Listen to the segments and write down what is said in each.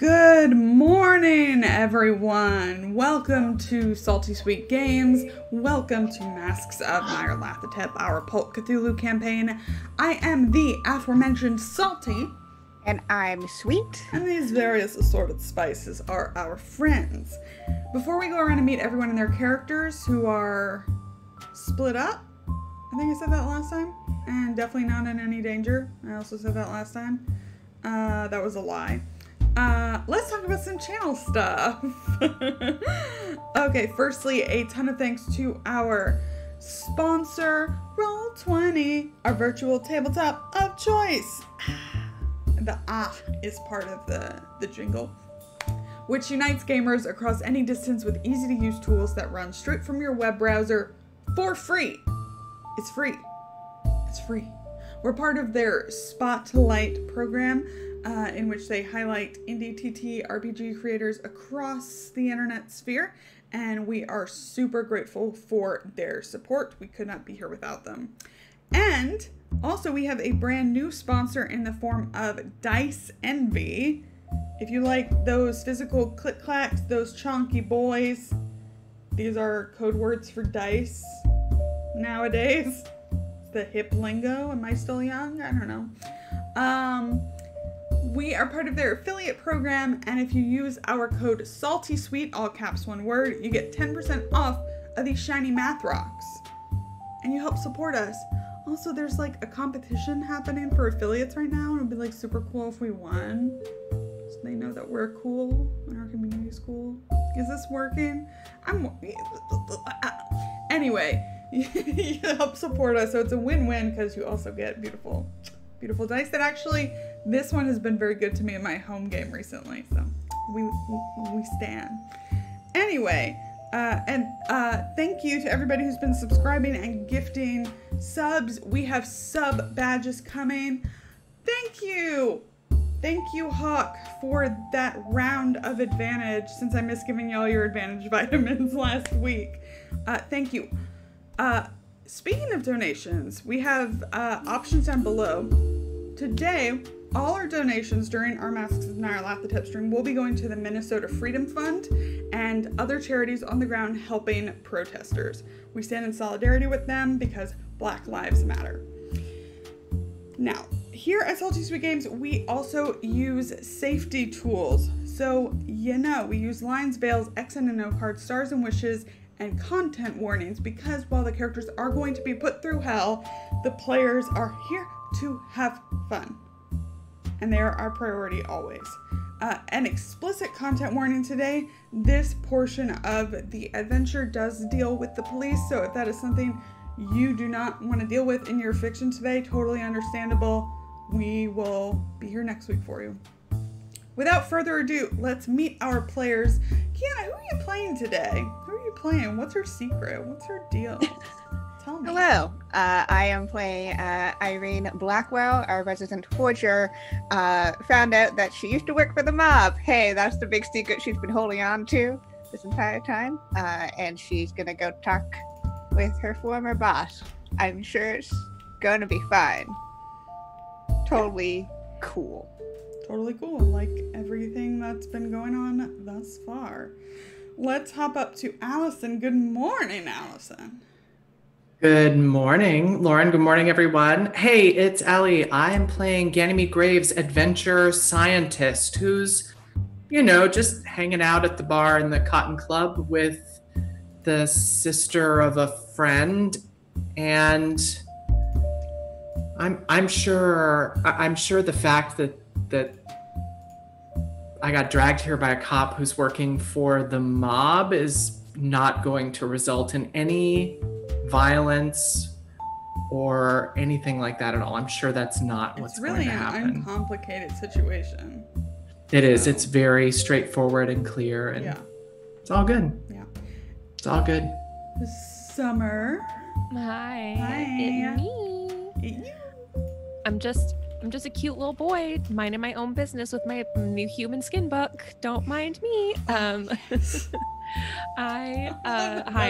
Good morning, everyone. Welcome to Salty Sweet Games. Welcome to Masks of Nyarlathotep, our Pulp Cthulhu campaign. I am the aforementioned Salty. And I'm Sweet. And these various assorted spices are our friends. Before we go around and meet everyone and their characters who are split up, I think I said that last time, and definitely not in any danger. I also said that last time. That was a lie. Let's talk about some channel stuff. Okay, firstly, a ton of thanks to our sponsor, Roll20, our virtual tabletop of choice. The is part of the jingle, which unites gamers across any distance with easy-to-use tools that run straight from your web browser for free. It's free. It's free. We're part of their Spotlight program, in which they highlight indie TT RPG creators across the internet sphere, and we are super grateful for their support. We could not be here without them. And also, we have a brand new sponsor in the form of Dice Envy. If you like those physical click-clacks, those chonky boys, these are code words for dice nowadays. The hip lingo. Am I still young? I don't know. We are part of their affiliate program, and if you use our code SALTYSWEET, all caps one word, you get 10% off of these shiny math rocks. And you help support us. Also, there's like a competition happening for affiliates right now, and it would be like super cool if we won. So they know that we're cool and our community is cool. Is this working? Anyway, you help support us, so it's a win-win because you also get beautiful dice that actually, this one has been very good to me in my home game recently, so we stand. Anyway, thank you to everybody who's been subscribing and gifting subs. We have sub badges coming. Thank you, Hawk, for that round of advantage, since I missed giving y'all your advantage vitamins last week. Thank you. Speaking of donations, we have options down below. Today, all our donations during our Masks of Nyarlathotep stream will be going to the Minnesota Freedom Fund and other charities on the ground helping protesters. We stand in solidarity with them because Black Lives Matter. Now, here at Salty Sweet Games, we also use safety tools. So, we use lines, veils, X and no cards, stars and wishes, and content warnings, because while the characters are going to be put through hell, the players are here to have fun. And they are our priority always. An explicit content warning today. This portion of the adventure does deal with the police, so if that is something you do not want to deal with in your fiction today, totally understandable. We will be here next week for you. Without further ado, let's meet our players. Kienna, who are you playing today? Who are you playing? What's her secret? What's her deal? Tell me. Hello, I am playing Irene Blackwell, our resident forger. Found out that she used to work for the mob. Hey, that's the big secret she's been holding on to this entire time. And she's gonna go talk with her former boss. I'm sure it's gonna be fine. Totally cool. Totally cool, like everything that's been going on thus far. Let's hop up to Allison. Good morning, Allison. Good morning, Lauren. Good morning, everyone. Hey, it's Allie. I'm playing Ganymede Graves, adventure scientist, who's, just hanging out at the bar in the Cotton Club with the sister of a friend, and I'm sure the fact that I got dragged here by a cop who's working for the mob is not going to result in any violence or anything like that at all. I'm sure that's not what's going to happen. It's really an uncomplicated situation. It is. It's very straightforward and clear, and it's all good. Yeah. It's all good. Summer. Hi. Hi. It's me. I'm just a cute little boy minding my own business with my new human skin book. Don't mind me. Hi. I'm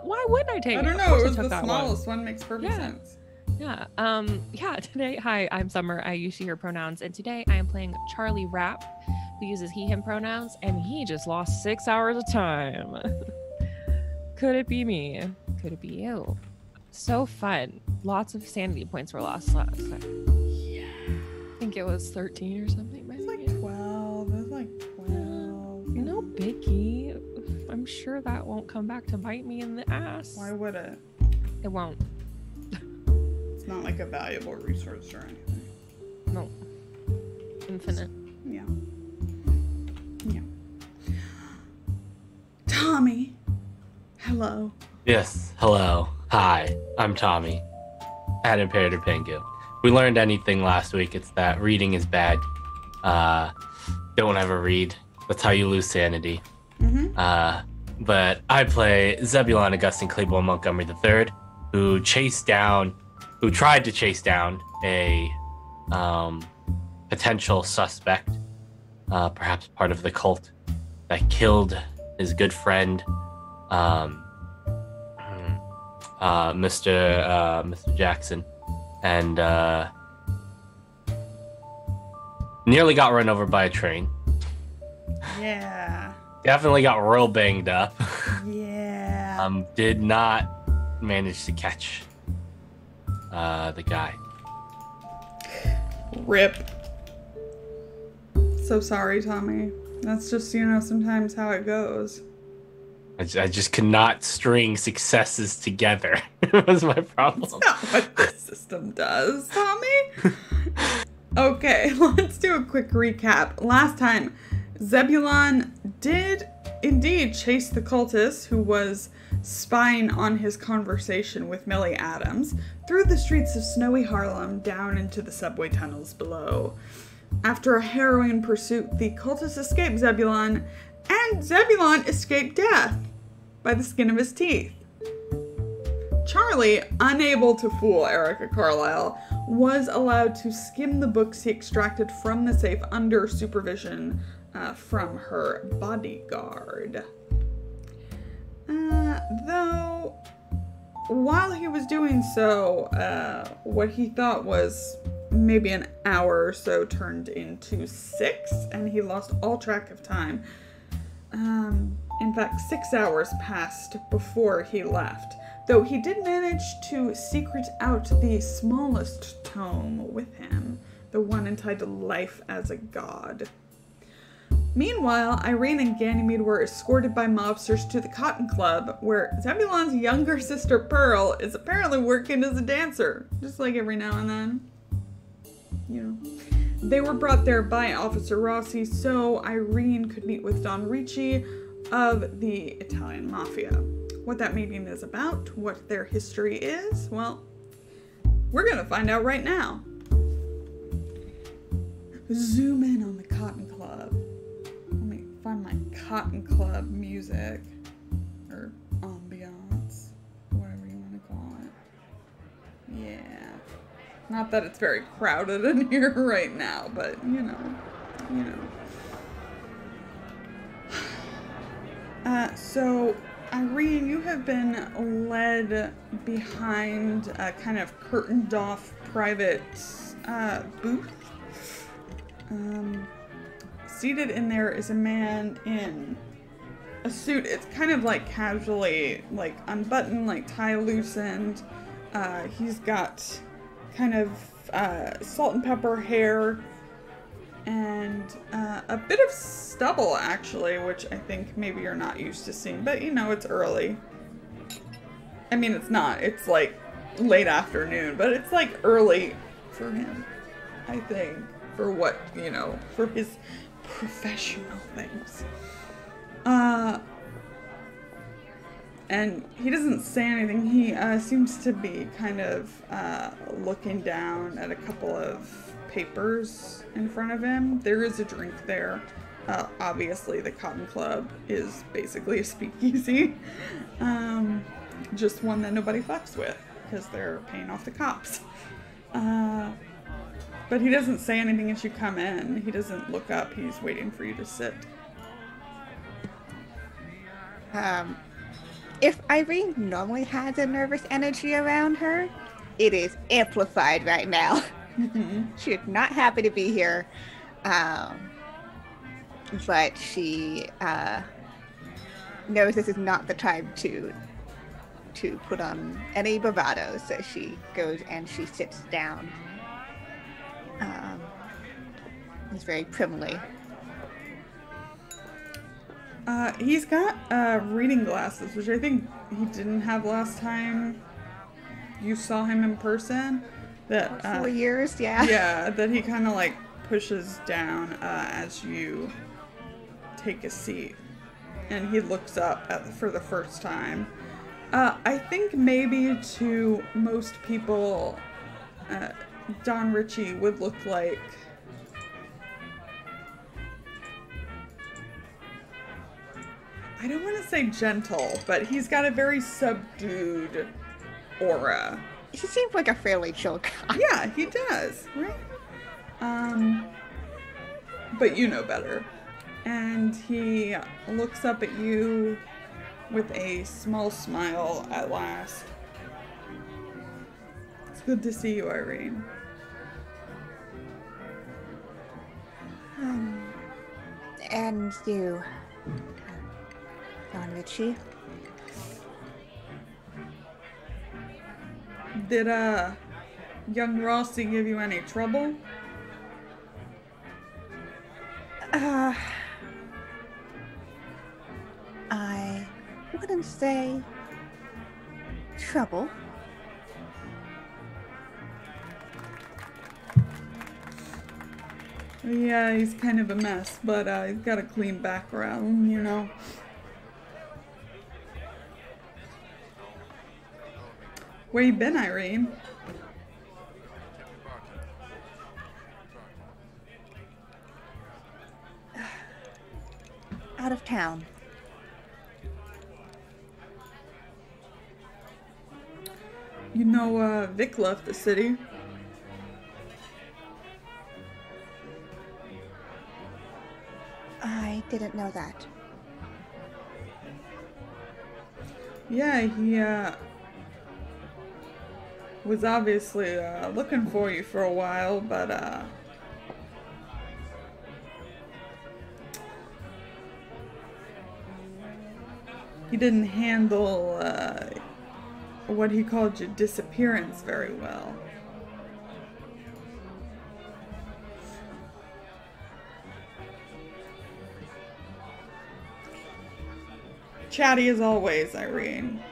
Why wouldn't I take it? I don't know. It was the smallest one. Makes perfect sense. Yeah, today, hi, I'm Summer. I use she, her pronouns, and today I am playing Charlie Rapp, who uses he, him pronouns, and he just lost 6 hours of time. Could it be me? Could it be you? So fun. Lots of sanity points were lost last time. Yeah. I think it was 13 or something. It's like 12. It's like 12. No biggie. I'm sure that won't come back to bite me in the ass. Why would it? It won't. It's not like a valuable resource or anything. No. Infinite. Yeah. Yeah. Tommy. Hello. Yes, hello. Hi, I'm Tommy. At Imperator Pengu. If we learned anything last week, it's that reading is bad. Don't ever read. That's how you lose sanity. Mm-hmm. But I play Zebulon Augustine Claiborne Montgomery III, who tried to chase down a potential suspect, perhaps part of the cult, that killed his good friend, Mr. Jackson, and nearly got run over by a train. Yeah. Definitely got real banged up. Yeah. Did not manage to catch the guy. Rip. So sorry, Tommy. That's just, sometimes how it goes. I just could not string successes together. Was my problem. That's not what this system does, Tommy. Okay, let's do a quick recap. Last time, Zebulon did indeed chase the cultist who was spying on his conversation with Millie Adams through the streets of snowy Harlem down into the subway tunnels below. After a harrowing pursuit, the cultist escaped Zebulon, and Zebulon escaped death by the skin of his teeth. Charlie, unable to fool Erica Carlisle, was allowed to skim the books he extracted from the safe under supervision from her bodyguard. Though, while he was doing so, what he thought was maybe an hour or so turned into 6, and he lost all track of time. In fact, 6 hours passed before he left, though he did manage to secret out the smallest tome with him, the one entitled Life as a God. Meanwhile, Irene and Ganymede were escorted by mobsters to the Cotton Club, where Zebulon's younger sister Pearl is apparently working as a dancer, just like every now and then. They were brought there by Officer Rossi so Irene could meet with Don Ricci of the Italian Mafia. What that meeting is about, what their history is, well, we're gonna find out right now. Zoom in on the Cotton Club. Let me find my Cotton Club music, or ambiance, whatever you want to call it. Yeah. Not that it's very crowded in here right now, but you know. So, Irene, you have been led behind a kind of curtained off private booth. Seated in there is a man in a suit. It's kind of like casually, like unbuttoned, like tie loosened. He's got kind of salt and pepper hair and a bit of stubble, actually, which I think maybe you're not used to seeing, but it's early. I mean, it's not, it's like late afternoon, but it's like early for him, I think, for what, for his professional things. And he doesn't say anything. He seems to be kind of looking down at a couple of papers in front of him. There is a drink there. Obviously, the Cotton Club is basically a speakeasy. Just one that nobody fucks with because they're paying off the cops. But he doesn't say anything as you come in. He doesn't look up. He's waiting for you to sit. If Irene normally has a nervous energy around her, it is amplified right now. Mhm. She is not happy to be here. But she knows this is not the time to put on any bravado, so she goes and she sits down. It's very primly. He's got reading glasses, which I think he didn't have last time you saw him in person. That 4 years, yeah. yeah, that he kind of like pushes down as you take a seat, and he looks up for the first time. I think maybe to most people, Don Ritchie would look like I don't want to say gentle, but he's got a very subdued aura. He seems like a fairly chill guy. Yeah, he does, right? But you know better. And he looks up at you with a small smile at last. It's good to see you, Irene. And you, Don Ritchie. Did young Rossi give you any trouble? I wouldn't say trouble. Yeah, he's kind of a mess, but he's got a clean background, you know. Where you been, Irene? Out of town. You know, Vic left the city. I didn't know that. Yeah, he was obviously looking for you for a while, but he didn't handle what he called your disappearance very well. Chatty as always, Irene.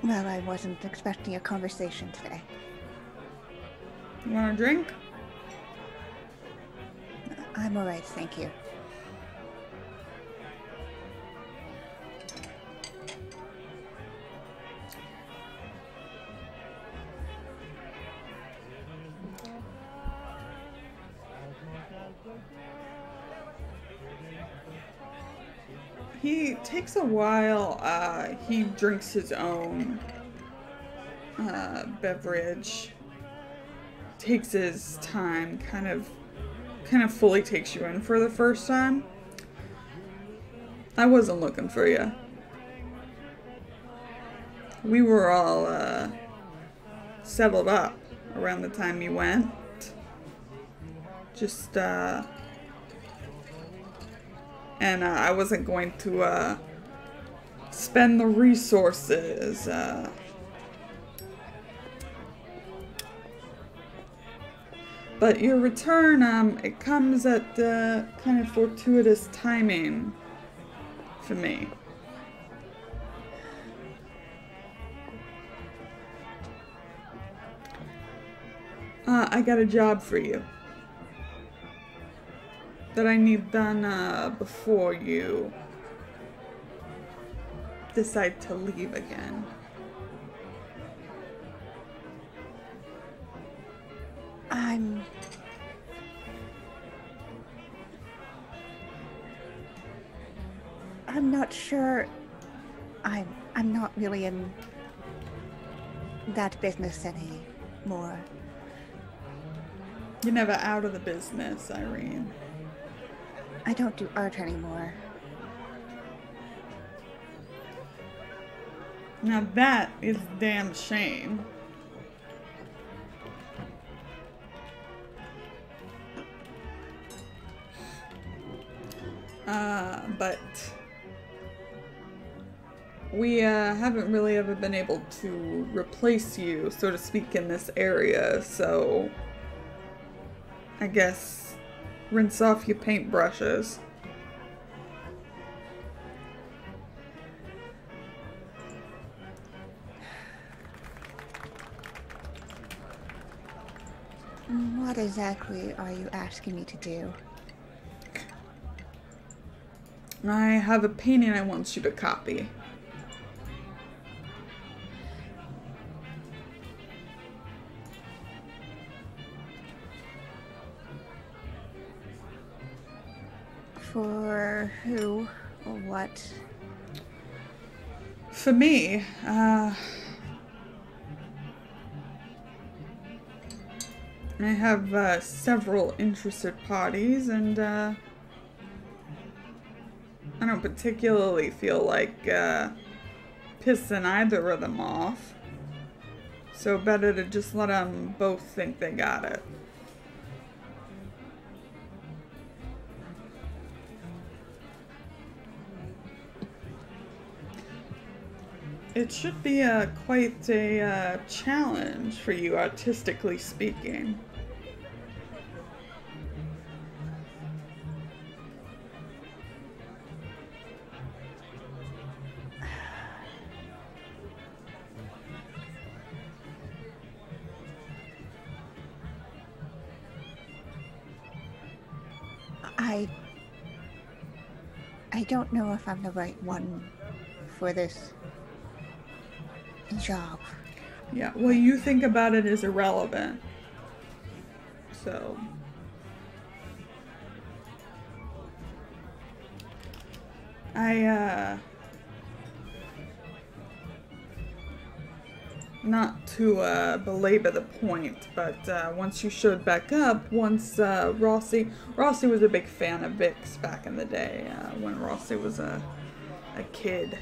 Well, I wasn't expecting a conversation today. You want a drink? I'm alright, thank you. He takes a while. He drinks his own beverage. Takes his time. Kind of fully takes you in for the first time. I wasn't looking for you. We were all settled up around the time you went. Just and I wasn't going to spend the resources. But your return, it comes at kind of fortuitous timing for me. I got a job for you that I need done before you decide to leave again. I'm not sure. I'm not really in that business anymore. You're never out of the business, Irene. I don't do art anymore. Now that is damn shame. But we haven't really ever been able to replace you, so to speak, in this area, so I guess rinse off your paintbrushes. What exactly are you asking me to do? I have a painting I want you to copy. For who or what? For me, I have several interested parties, and I don't particularly feel like pissing either of them off. So better to just let them both think they got it. It should be quite a challenge for you, artistically speaking. I don't know if I'm the right one for this job. Yeah, what you think about it is irrelevant. So... not to belabor the point, but once you showed back up, once Rossi was a big fan of Vic's back in the day, when Rossi was a kid.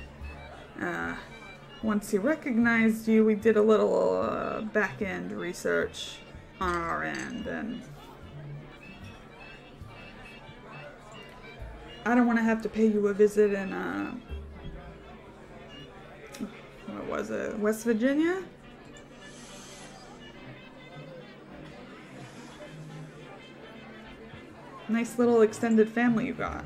Once he recognized you, we did a little back-end research on our end, and I don't want to have to pay you a visit in, what was it, West Virginia? Nice little extended family you got.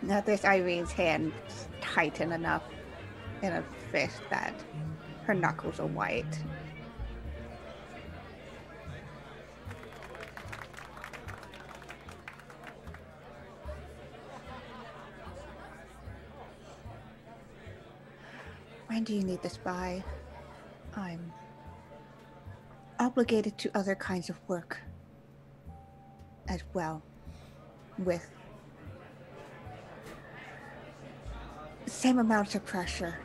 Now this Irene's hand tighten enough in a fist that her knuckles are white. When do you need this by? I'm obligated to other kinds of work as well, with same amounts of pressure.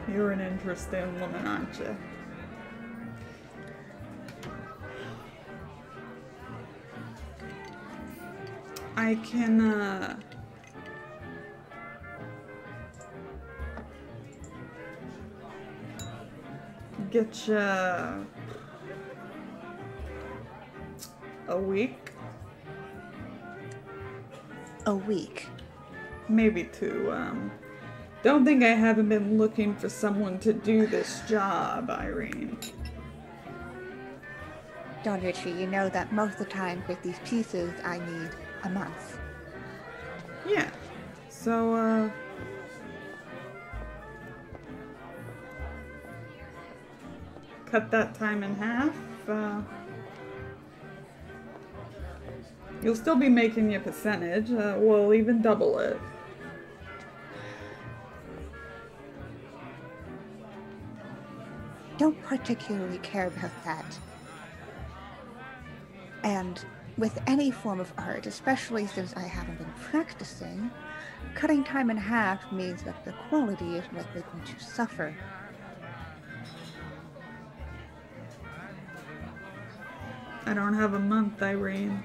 You're an interesting woman, aren't you? I can, get you a week. A week? Maybe two. Don't think I haven't been looking for someone to do this job, Irene. Don Ritchie, you know that most of the time with these pieces I need a month. Yeah. So, cut that time in half. You'll still be making your percentage. We'll even double it. Don't particularly care about that. And with any form of art, especially since I haven't been practicing, cutting time in half means that the quality is likely going to suffer. I don't have a month, Irene.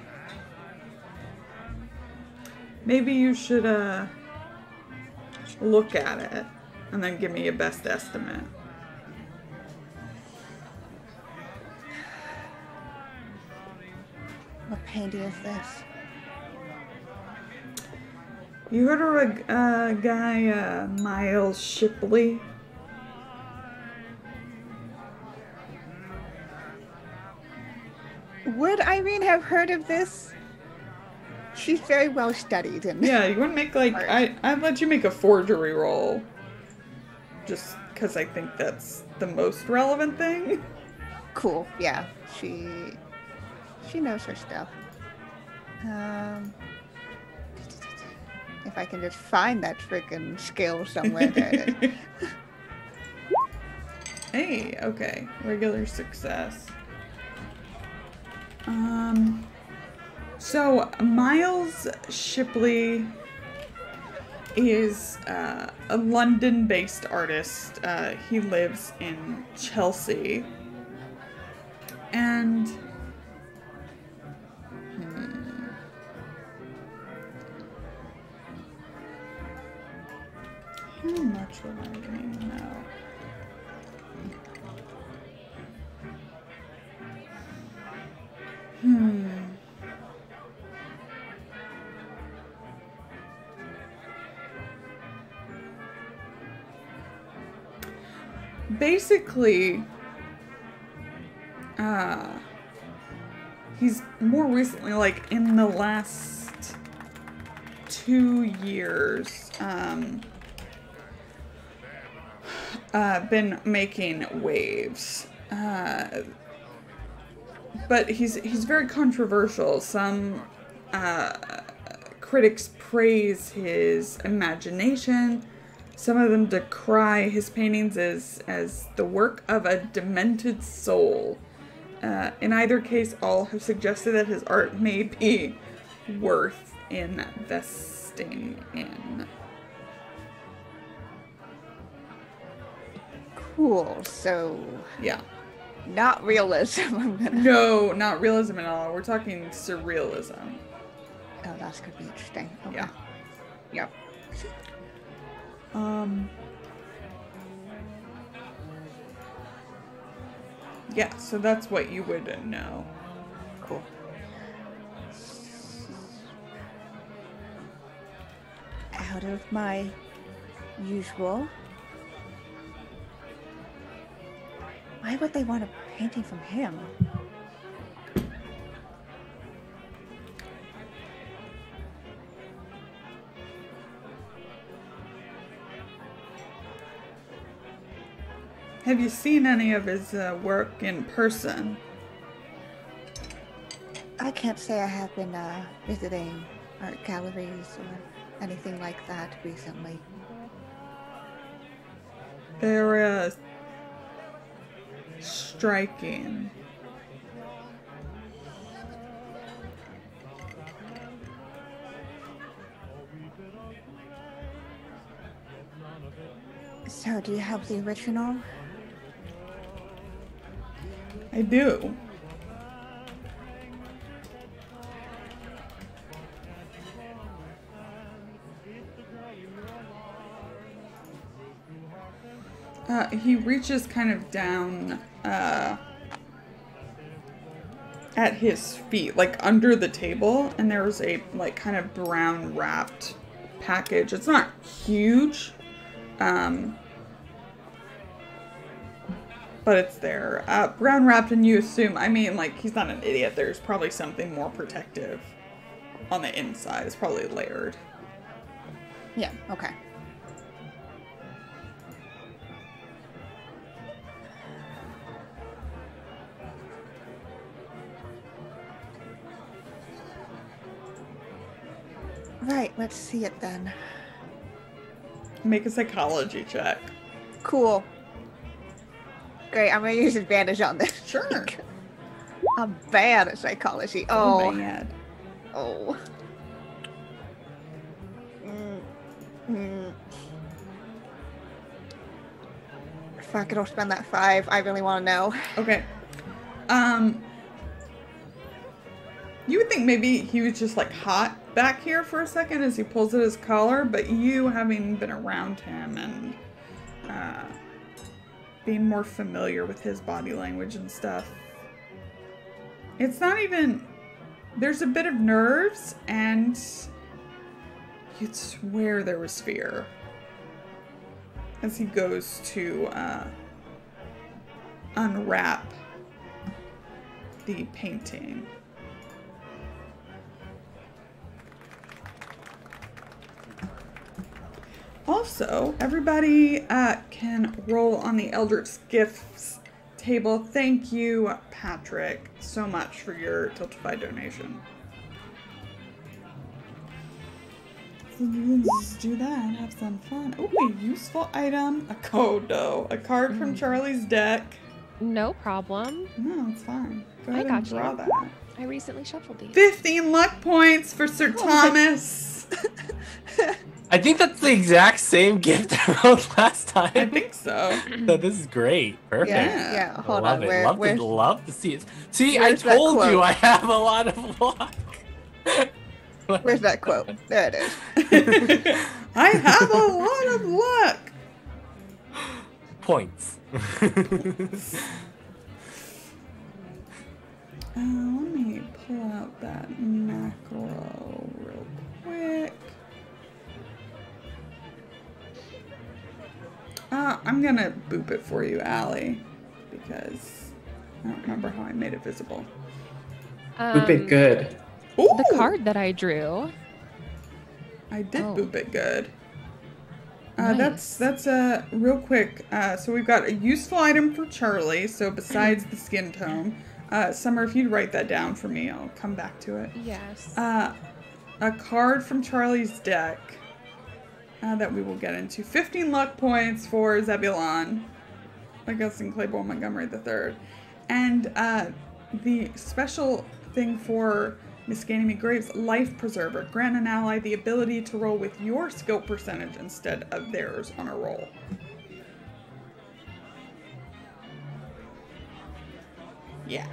Maybe you should look at it and then give me a best estimate. What painting is this? You heard of a guy, Miles Shipley? Would Irene have heard of this? She's very well studied. Yeah, you want to make like I'd let you make a forgery roll, just because I think that's the most relevant thing. Cool. Yeah, she knows her stuff. If I can just find that freaking skill somewhere. There it is. Hey, okay, regular success. So Miles Shipley is a London-based artist. He lives in Chelsea, and how much would I know? Basically, he's more recently, like in the last 2 years, been making waves. But he's very controversial. Some critics praise his imagination. Some of them decry his paintings as the work of a demented soul. In either case, all have suggested that his art may be worth investing in. Cool. So Yeah. not realism. No, not realism at all. We're talking surrealism. Oh, that's gonna be interesting. Okay. Yeah. Yep. Yeah, so that's what you would know. Cool. Out of my usual. Why would they want a painting from him? Have you seen any of his work in person? I can't say I have been visiting art galleries or anything like that recently. They're striking. So, do you have the original? I do. He reaches kind of down at his feet, like under the table, and there's a like kind of brown wrapped package. It's not huge, but it's there. Brown wrapped, and you assume, I mean, like, he's not an idiot. There's probably something more protective on the inside. It's probably layered. Yeah, okay. Right, let's see it then. Make a psychology check. Cool. Great, I'm gonna use advantage on this. Sure. I'm bad at psychology. Oh, Oh. bad. Oh. Fuck it, I'll spend that 5. I really want to know. Okay. You would think maybe he was just like hot back here for a second as he pulls at his collar, but you, having been around him and being more familiar with his body language and stuff, it's not even, there's a bit of nerves, and you'd swear there was fear as he goes to unwrap the painting. Also, everybody can roll on the Eldritch Gifts table. Thank you, Patrick, so much for your Tiltify donation. So let's do that. Have some fun. Oh, a useful item. A Kodo. A card from Charlie's deck. No problem. No, it's fine. Go ahead I got and draw you. that. I recently shuffled these. 15 luck points for Sir Thomas. I think that's the exact same gift I wrote last I time. think so. So this is great. Perfect. Yeah. Hold love on. it. Love to see it. See, I where's that told you quote? I have a lot of luck. Where's that quote? There it is. I have a lot of luck. Points. Let me pull out that macro real quick. I'm gonna boop it for you, Allie, because I don't remember how I made it visible. Boop it good. Ooh, The card that I drew. I did Oh. boop it good. Nice. That's real quick. So we've got a useful item for Charlie. So besides the skin tone, Summer, if you'd write that down for me, I'll come back to it. Yes. A card from Charlie's deck that we will get into. 15 luck points for Zebulon, Augustine Claiborne Montgomery III. And the special thing for Miss Ganymede Graves, Life Preserver. Grant an ally the ability to roll with your skill percentage instead of theirs on a roll. Yeah.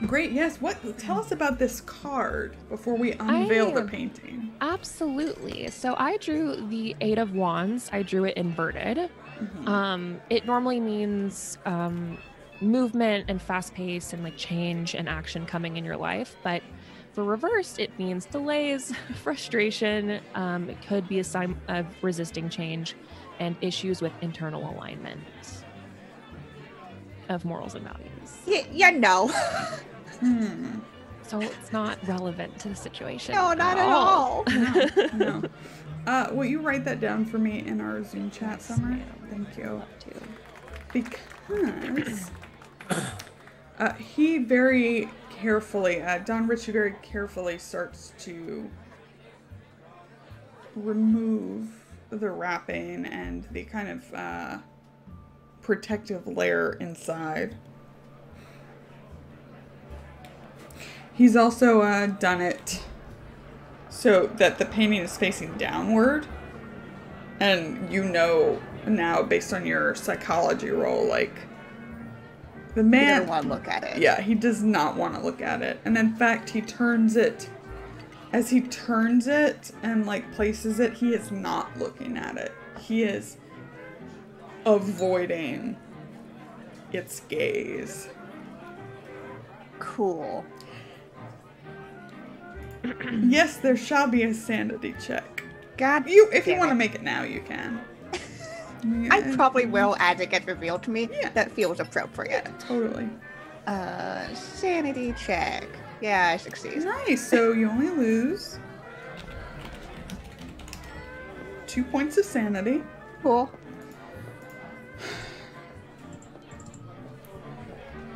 Great, yes. Tell us about this card before we unveil the painting. Absolutely. So I drew the Eight of Wands. I drew it inverted. Mm-hmm. It normally means movement and fast pace and like change and action coming in your life. But for reversed, it means delays, frustration. It could be a sign of resisting change and issues with internal alignment of morals and values. Yeah, no. So it's not relevant to the situation. No, not at all. No. Will you write that down for me in our Zoom chat, Summer? ma'am. Thank you. Love to. Because he very carefully, Don Ritchie very carefully starts to remove the wrapping and the kind of protective layer inside. He's also done it so that the painting is facing downward. And you know now, based on your psychology roll, like, the He man... doesn't want to look at it. Yeah, he does not want to look at it. And in fact, he turns it... As he turns it and, like, places it, he is not looking at it. He is avoiding its gaze. Cool. Yes, there shall be a sanity check. God, If you damn want to it. make it now, you can. I probably will as it gets revealed to me. Yeah. That feels appropriate. Totally. Sanity check. Yeah, I succeed. Nice. So you only lose 2 points of sanity. Cool.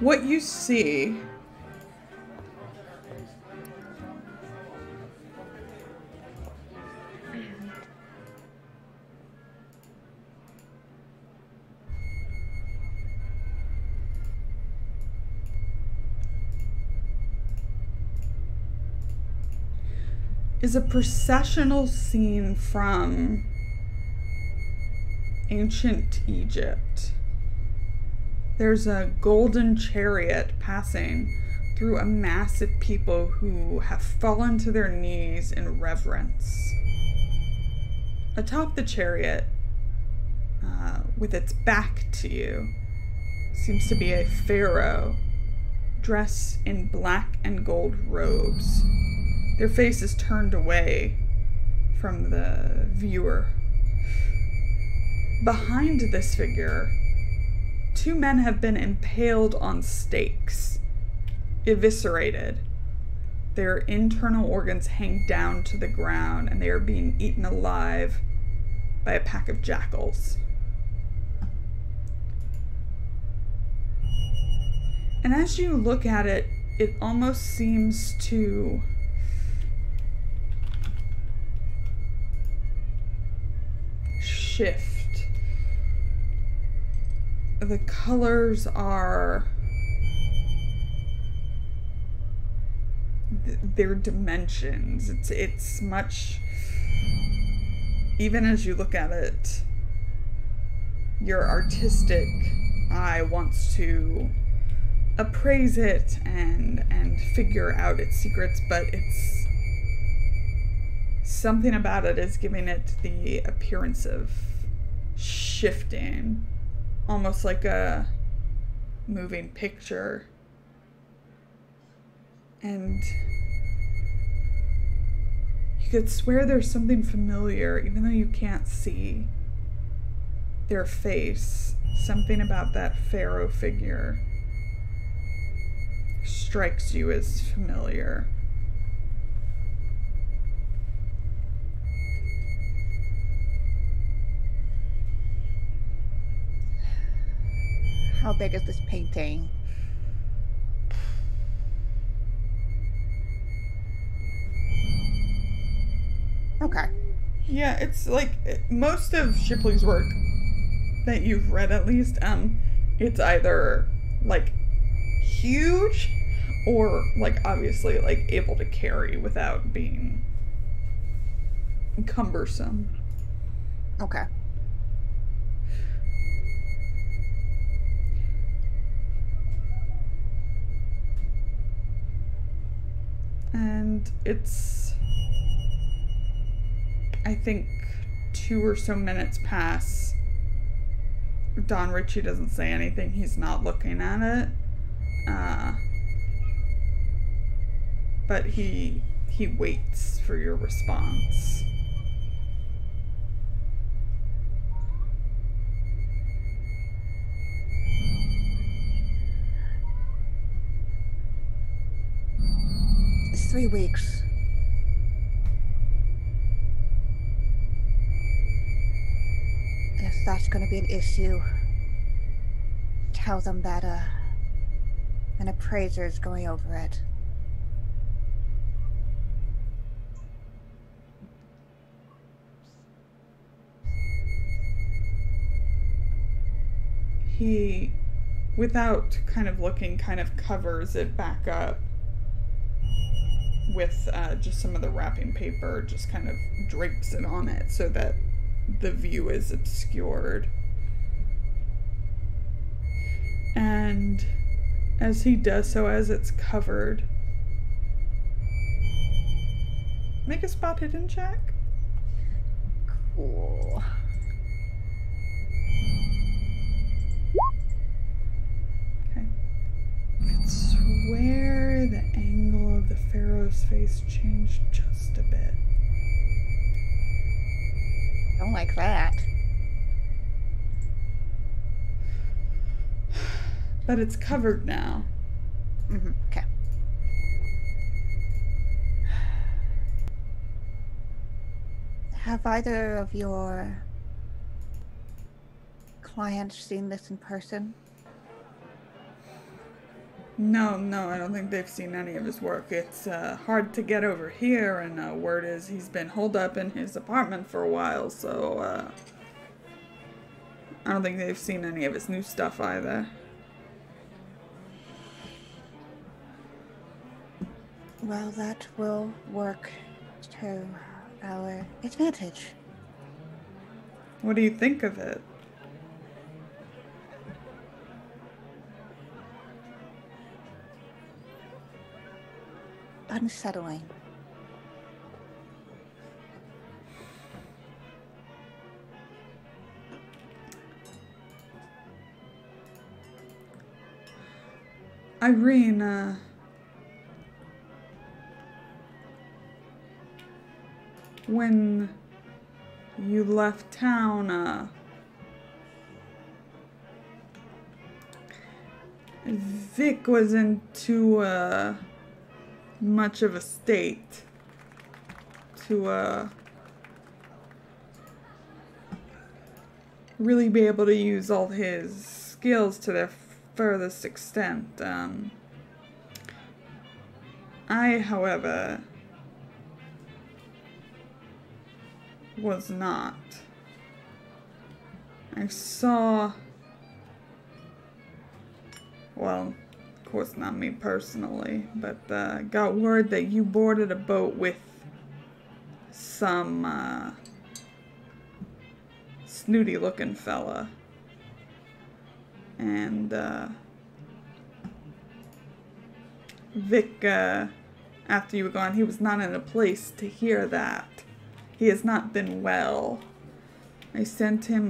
What you see is a processional scene from ancient Egypt. There's a golden chariot passing through a mass of people who have fallen to their knees in reverence. Atop the chariot, with its back to you, seems to be a pharaoh dressed in black and gold robes. Their face is turned away from the viewer. Behind this figure, two men have been impaled on stakes, eviscerated. Their internal organs hang down to the ground, and they are being eaten alive by a pack of jackals. And as you look at it, it almost seems to shift. The colors are their dimensions. It's much, even as you look at it, your artistic eye wants to appraise it and figure out its secrets, but it's something about it is giving it the appearance of shifting, almost like a moving picture. And you could swear there's something familiar, even though you can't see their face. Something about that pharaoh figure strikes you as familiar. How big is this painting? Okay. Yeah, it's like most of Shipley's work that you've read, at least, it's either like huge or like obviously like able to carry without being cumbersome. Okay. And it's, I think, 2 or so minutes pass. Don Ritchie doesn't say anything. He's not looking at it. But he waits for your response. It's 3 weeks. If that's going to be an issue, tell them that an appraiser is going over it. He, without kind of looking, kind of covers it back up with just some of the wrapping paper, just kind of drapes it on it so that the view is obscured. And as he does so, as it's covered, make a spot hidden check. Cool. Okay. I could swear the angle of the pharaoh's face changed just a bit. Don't like that. But it's covered now. Mm-hmm. Okay. Have either of your clients seen this in person? No, I don't think they've seen any of his work. It's hard to get over here, and word is he's been holed up in his apartment for a while, so I don't think they've seen any of his new stuff either. Well, that will work to our advantage. What do you think of it? unsettling. Irene, when you left town, Vic was in too much of a state to really be able to use all his skills to their furthest extent. I, however, was not. I saw, well, of course not me personally, but got word that you boarded a boat with some snooty looking fella. And Vic, after you were gone, he was not in a place to hear that. He has not been well. I sent him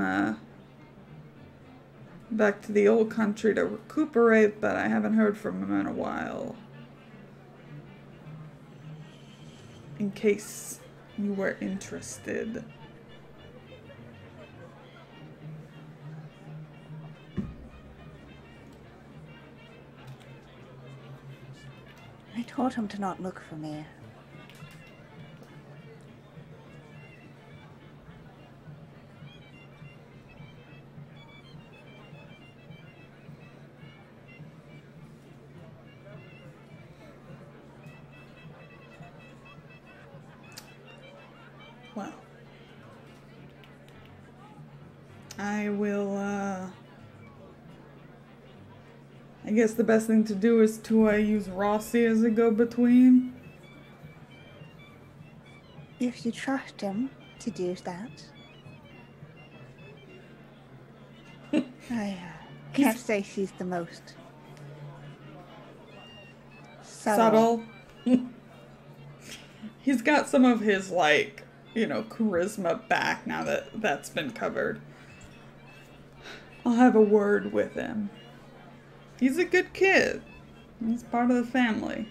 back to the old country to recuperate, but I haven't heard from him in a while. In case you were interested. I told him to not look for me. Well, I will, I guess the best thing to do is to use Rossi as a go-between. If you trust him to do that. I can't say she's the most subtle. He's got some of his, like, you know, charisma back now that that's been covered. I'll have a word with him. He's a good kid. He's part of the family.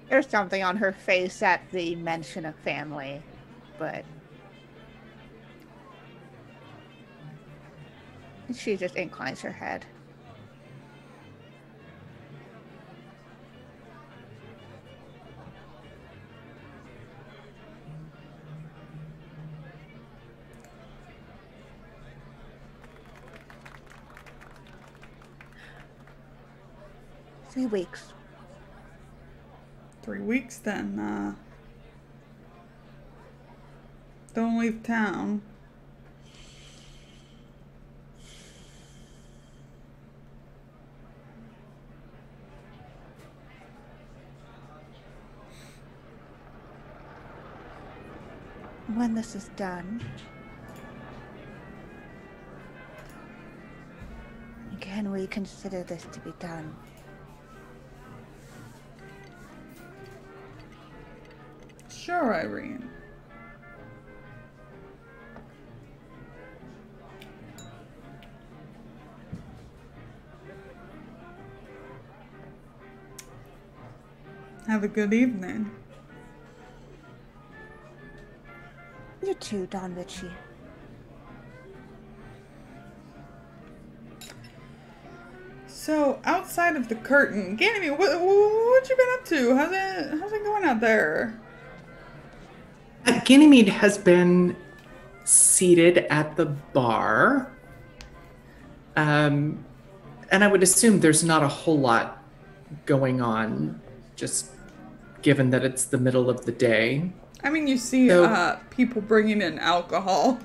There's something on her face at the mention of family, but she just inclines her head. Three weeks. 3 weeks then, don't leave town. When this is done, can we consider this to be done? Sure, Irene. Have a good evening. You too, Don Ritchie. So, outside of the curtain, Ganymede, what you been up to? How's it going out there? Ganymede has been seated at the bar. And I would assume there's not a whole lot going on, just given that it's the middle of the day. I mean, you see people bringing in alcohol.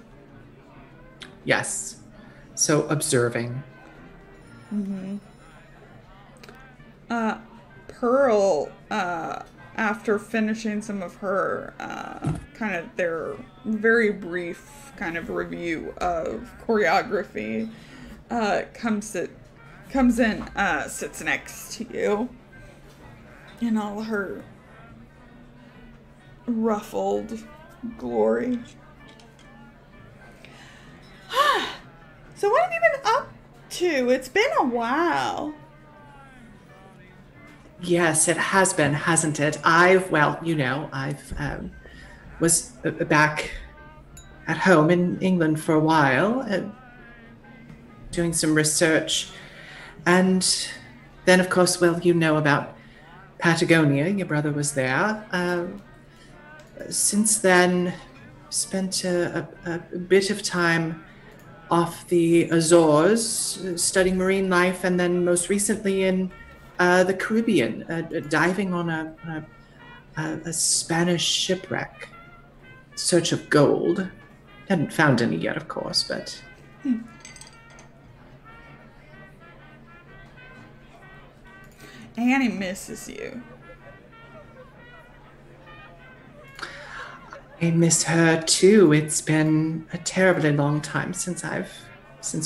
Yes. So observing. Mm-hmm. Pearl, after finishing some of her, kind of their very brief kind of review of choreography, comes in, sits next to you, in all her ruffled glory. So what have you been up to? It's been a while. Yes, it has been, hasn't it? I've was back at home in England for a while, doing some research. And then, of course, well, you know about Patagonia. Your brother was there. Since then, spent a bit of time off the Azores, studying marine life, and then most recently in the Caribbean, diving on a Spanish shipwreck, in search of gold. Hadn't found any yet, of course, but... Annie misses you. I miss her too. It's been a terribly long time since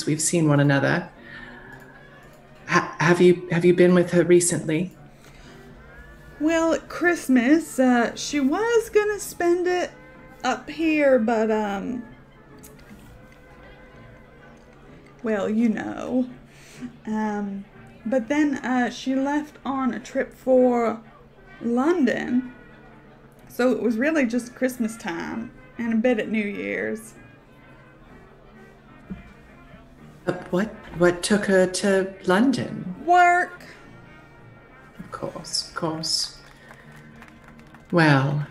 we've seen one another. Have you been with her recently? Well, at Christmas, she was gonna spend it up here, but well, you know. But then she left on a trip for London. So it was really just Christmas time and a bit at New Year's. What took her to London? Work. Of course. Well,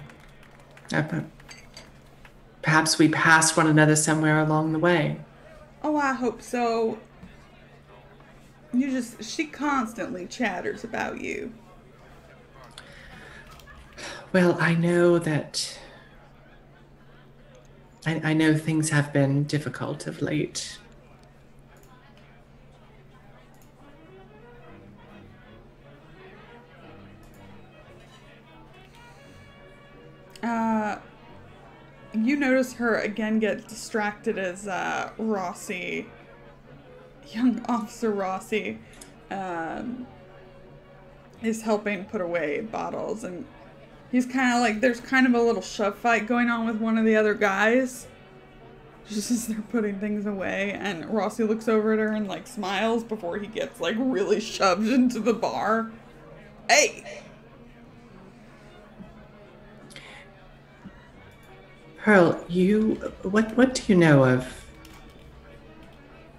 perhaps we passed one another somewhere along the way. Oh, I hope so. She constantly chatters about you. Well, I know that... I know things have been difficult of late. You notice her again get distracted as Rossi, young Officer Rossi, is helping put away bottles, and he's kind of like, there's kind of a little shove fight going on with one of the other guys, just as they're putting things away, and Rossi looks over at her and like smiles before he gets like really shoved into the bar. Hey! Pearl, what do you know of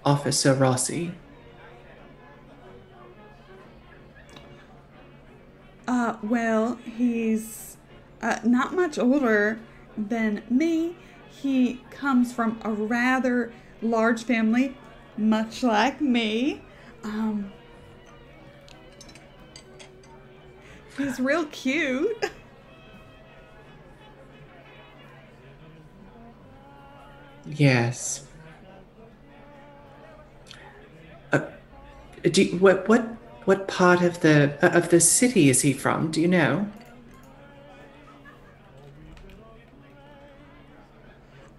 Officer Rossi? Well, he's not much older than me. He comes from a rather large family, much like me. He's real cute. Yes. What part of the city is he from? Do you know?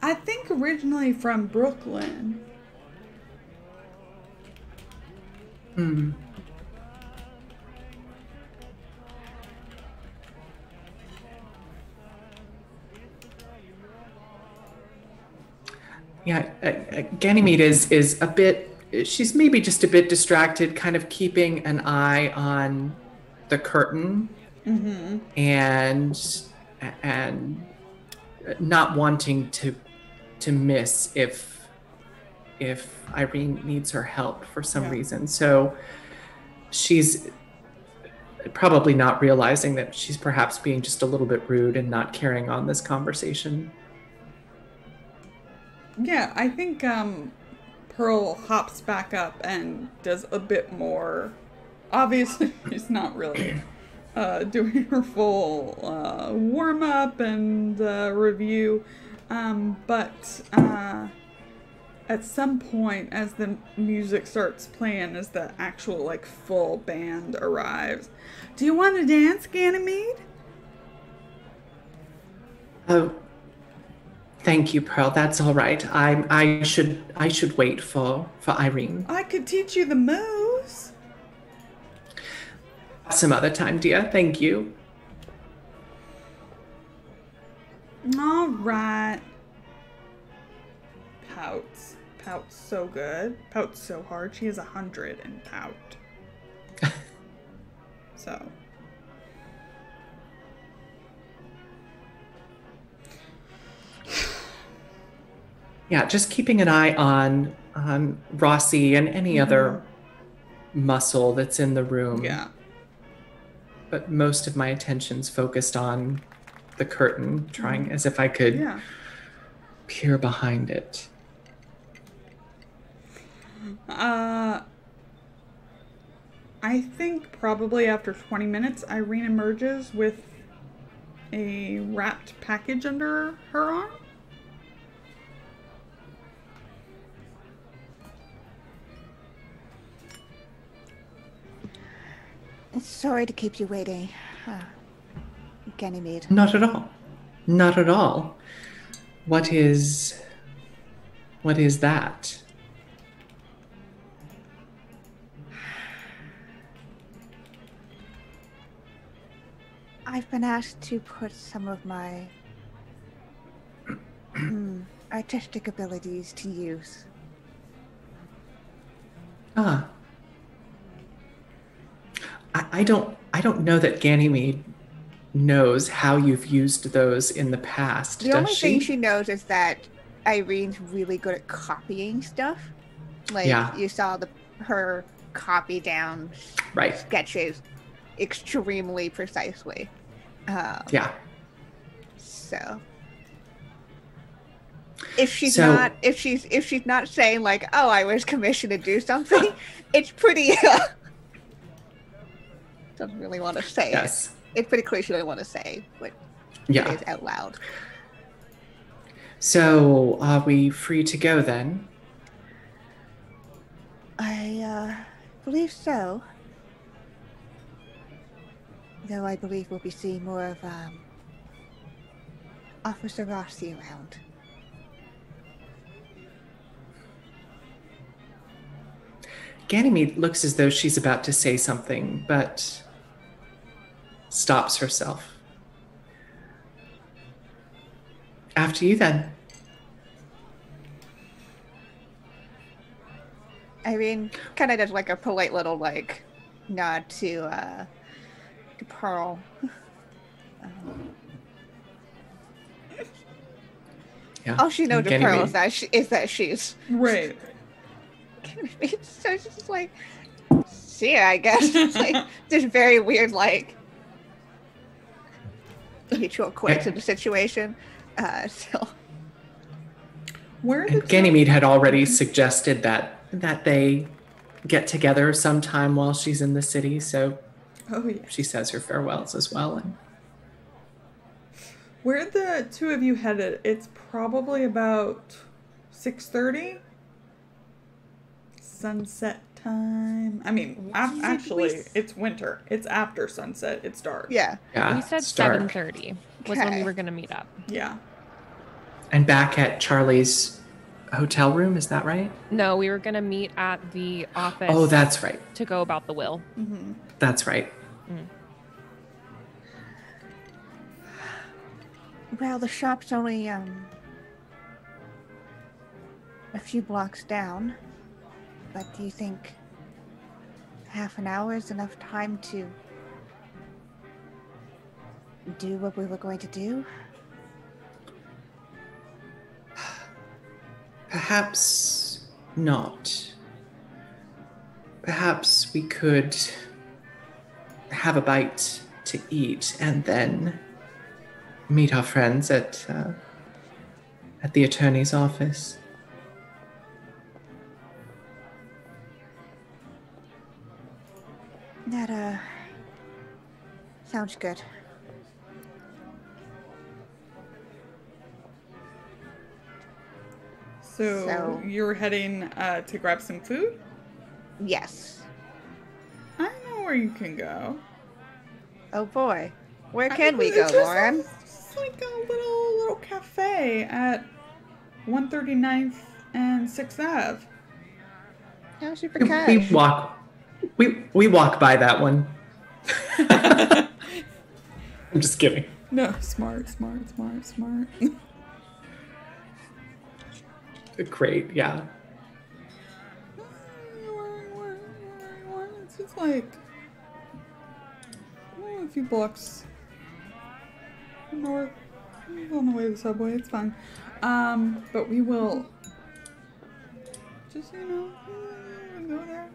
I think originally from Brooklyn. Yeah, Ganymede is a bit... She's maybe just a bit distracted, kind of keeping an eye on the curtain, and not wanting to miss if Irene needs her help for some reason. So she's probably not realizing that she's perhaps being just a little bit rude and not carrying on this conversation. Yeah, I think Pearl hops back up and does a bit more. Obviously, she's not really doing her full warm-up and review, but at some point, as the music starts playing, as the actual like full band arrives, do you want to dance, Ganymede? Oh, thank you, Pearl. That's all right. I should wait for Irene. I could teach you the moves. some other time, dear. Thank you. All right. Pouts. Pouts so good. Pouts so hard. She is 100 and pout. So. Yeah, just keeping an eye on Rossi and any other muscle that's in the room. Yeah. But most of my attention's focused on the curtain, trying as if I could peer behind it. I think probably after 20 minutes, Irene emerges with a wrapped package under her arm. Sorry to keep you waiting, Ganymede. Not at all. Not at all. What is that? I've been asked to put some of my artistic abilities to use. Ah. I don't know that Ganymede knows how you've used those in the past. The only thing she knows is that Irene's really good at copying stuff. Like you saw her copy down sketches extremely precisely. So if she's not saying like, oh, I was commissioned to do something, it's pretty doesn't really want to say it. It's pretty clear she doesn't want to say what it is out loud. So are we free to go then? I believe so. Though I believe we'll be seeing more of Officer Rossi around. Ganymede looks as though she's about to say something, but stops herself. After you then. Irene kind of does like a polite little like nod to Pearl. All she knows of Pearl is that she's right. So it's just like, see ya, I guess. It's like this very weird like mutual quirks of the situation. Ganymede had already suggested that they get together sometime while she's in the city, so she says her farewells as well. And where are the two of you headed? It's probably about 6:30. Sunset time. I mean, actually, it's winter. It's after sunset. It's dark. Yeah. We said 7:30 was when we were going to meet up. Yeah. And back at Charlie's hotel room, is that right? No, we were going to meet at the office. Oh, that's right. To go about the will. Mm-hmm. That's right. Well, the shop's only a few blocks down. But do you think half an hour is enough time to do what we were going to do? Perhaps not. Perhaps we could have a bite to eat and then meet our friends at the attorney's office. That sounds good. So you're heading to grab some food? Yes. I know where you can go. Oh boy. Where can we go, Lauren? It's like a little cafe at 139th and 6th Ave. How super kind. We walk by that one. I'm just kidding. No, smart. Great, yeah. It's just like a few blocks north. On the way to the subway, it's fine. But we will just, go there.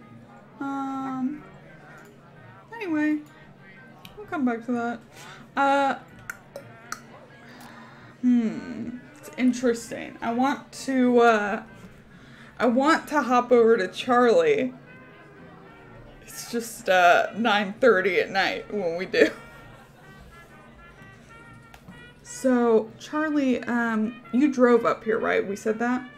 Anyway, we'll come back to that. It's interesting. I want to hop over to Charlie. It's just 9:30 at night when we do. So, Charlie, you drove up here, right? We said that?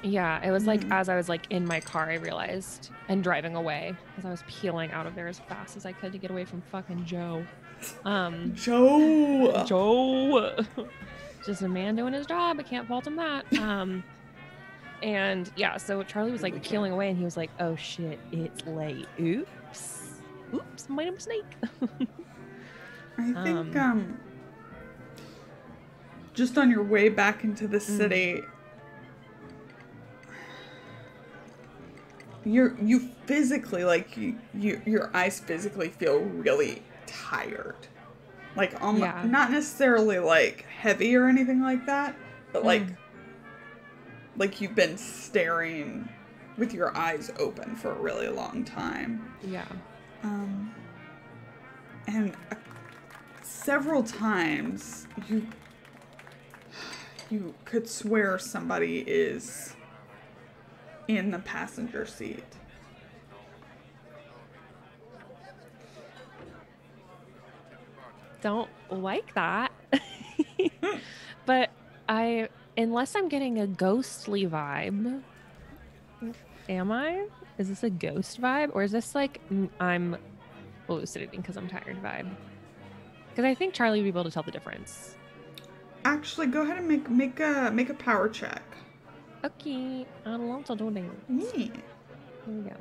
Yeah, it was like as I was like in my car, I realized, and driving away, because I was peeling out of there as fast as I could to get away from fucking Joe. Joe! Just a man doing his job. I can't fault him that. And yeah, so Charlie was like peeling away, and he was like, "Oh shit, it's late. Oops, made a mistake." I think just on your way back into the city, you physically, like, your eyes physically feel really tired. Like, almost, not necessarily like heavy or anything like that, but like you've been staring with your eyes open for a really long time. Yeah. And several times you could swear somebody is in the passenger seat. Don't like that. But unless I'm getting a ghostly vibe, am I? Is this a ghost vibe, or is this like I'm hallucinating because I'm tired vibe? Because I think Charlie would be able to tell the difference. Actually, go ahead and make a power check. Okay, I want to do that. Yeah. Here we go.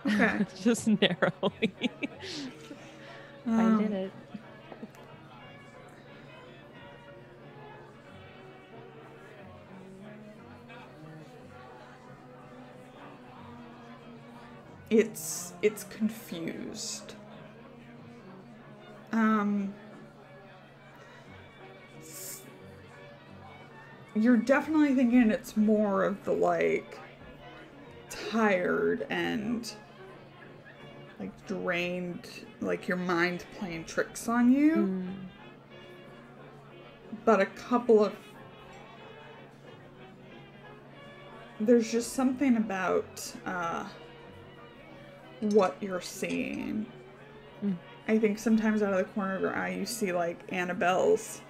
Okay. Just narrowly. I did it. It's confused. You're definitely thinking it's more of the, like, tired and, like, drained, like your mind playing tricks on you. But a couple of... There's just something about what you're seeing. I think sometimes out of the corner of your eye you see, like, Annabelle's,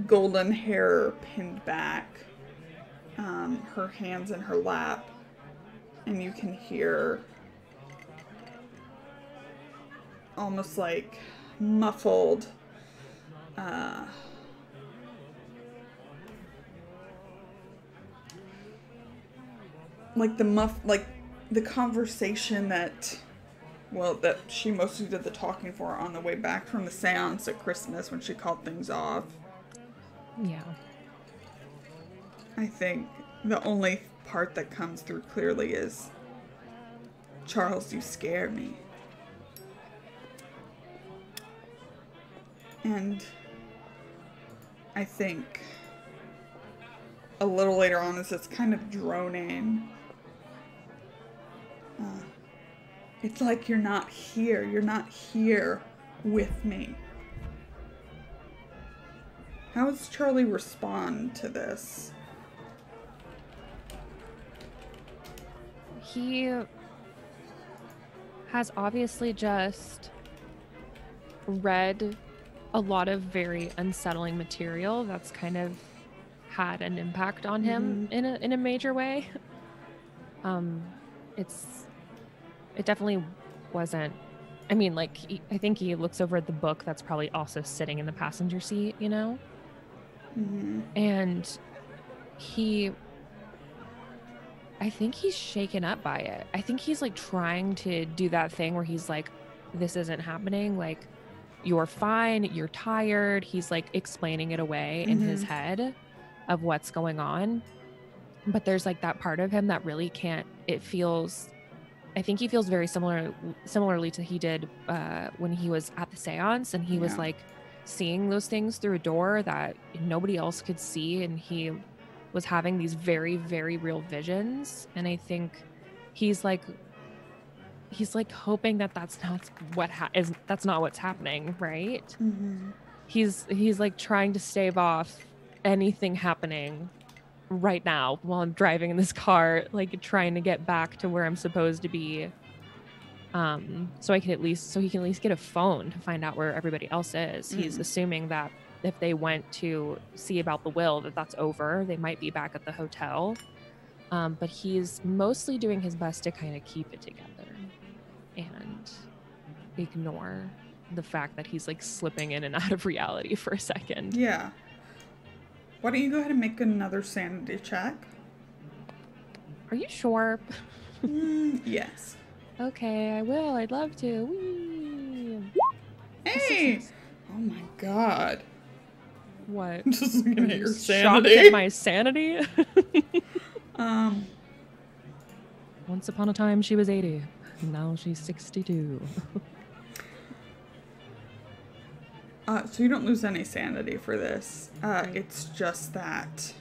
golden hair pinned back, her hands in her lap, and you can hear almost like muffled like the conversation that she mostly did the talking for on the way back from the seance at Christmas when she called things off. Yeah. I think the only part that comes through clearly is, "Charles, you scare me." And I think a little later on, as it's kind of droning, it's like you're not here. You're not here with me. How does Charlie respond to this? He has obviously just read a lot of very unsettling material that's kind of had an impact on him in a major way. It definitely wasn't. I mean, like, I think he looks over at the book that's probably also sitting in the passenger seat, And I think he's shaken up by it. I think he's like trying to do that thing where he's like, this isn't happening. Like, you're fine. You're tired. He's like explaining it away in his head of what's going on. But there's like that part of him that really can't. I think he feels very similarly to he did when he was at the seance, and he was like seeing those things through a door that nobody else could see, and he was having these very, very real visions. And I think he's like hoping that that's not that's not what's happening, right? He's like trying to stave off anything happening right now while I'm driving in this car, like trying to get back to where I'm supposed to be, so he can at least get a phone to find out where everybody else is. He's assuming that if they went to see about the will, that's over. They might be back at the hotel, but he's mostly doing his best to kind of keep it together and ignore the fact that he's like slipping in and out of reality for a second. Yeah. Why don't you go ahead and make another sanity check? Are you sure? Yes. Okay, I will. I'd love to. Whee! Hey! Oh my god. What? Just looking at your Shocked sanity. at my sanity? Once upon a time, she was 80. Now she's 62. So you don't lose any sanity for this. It's just that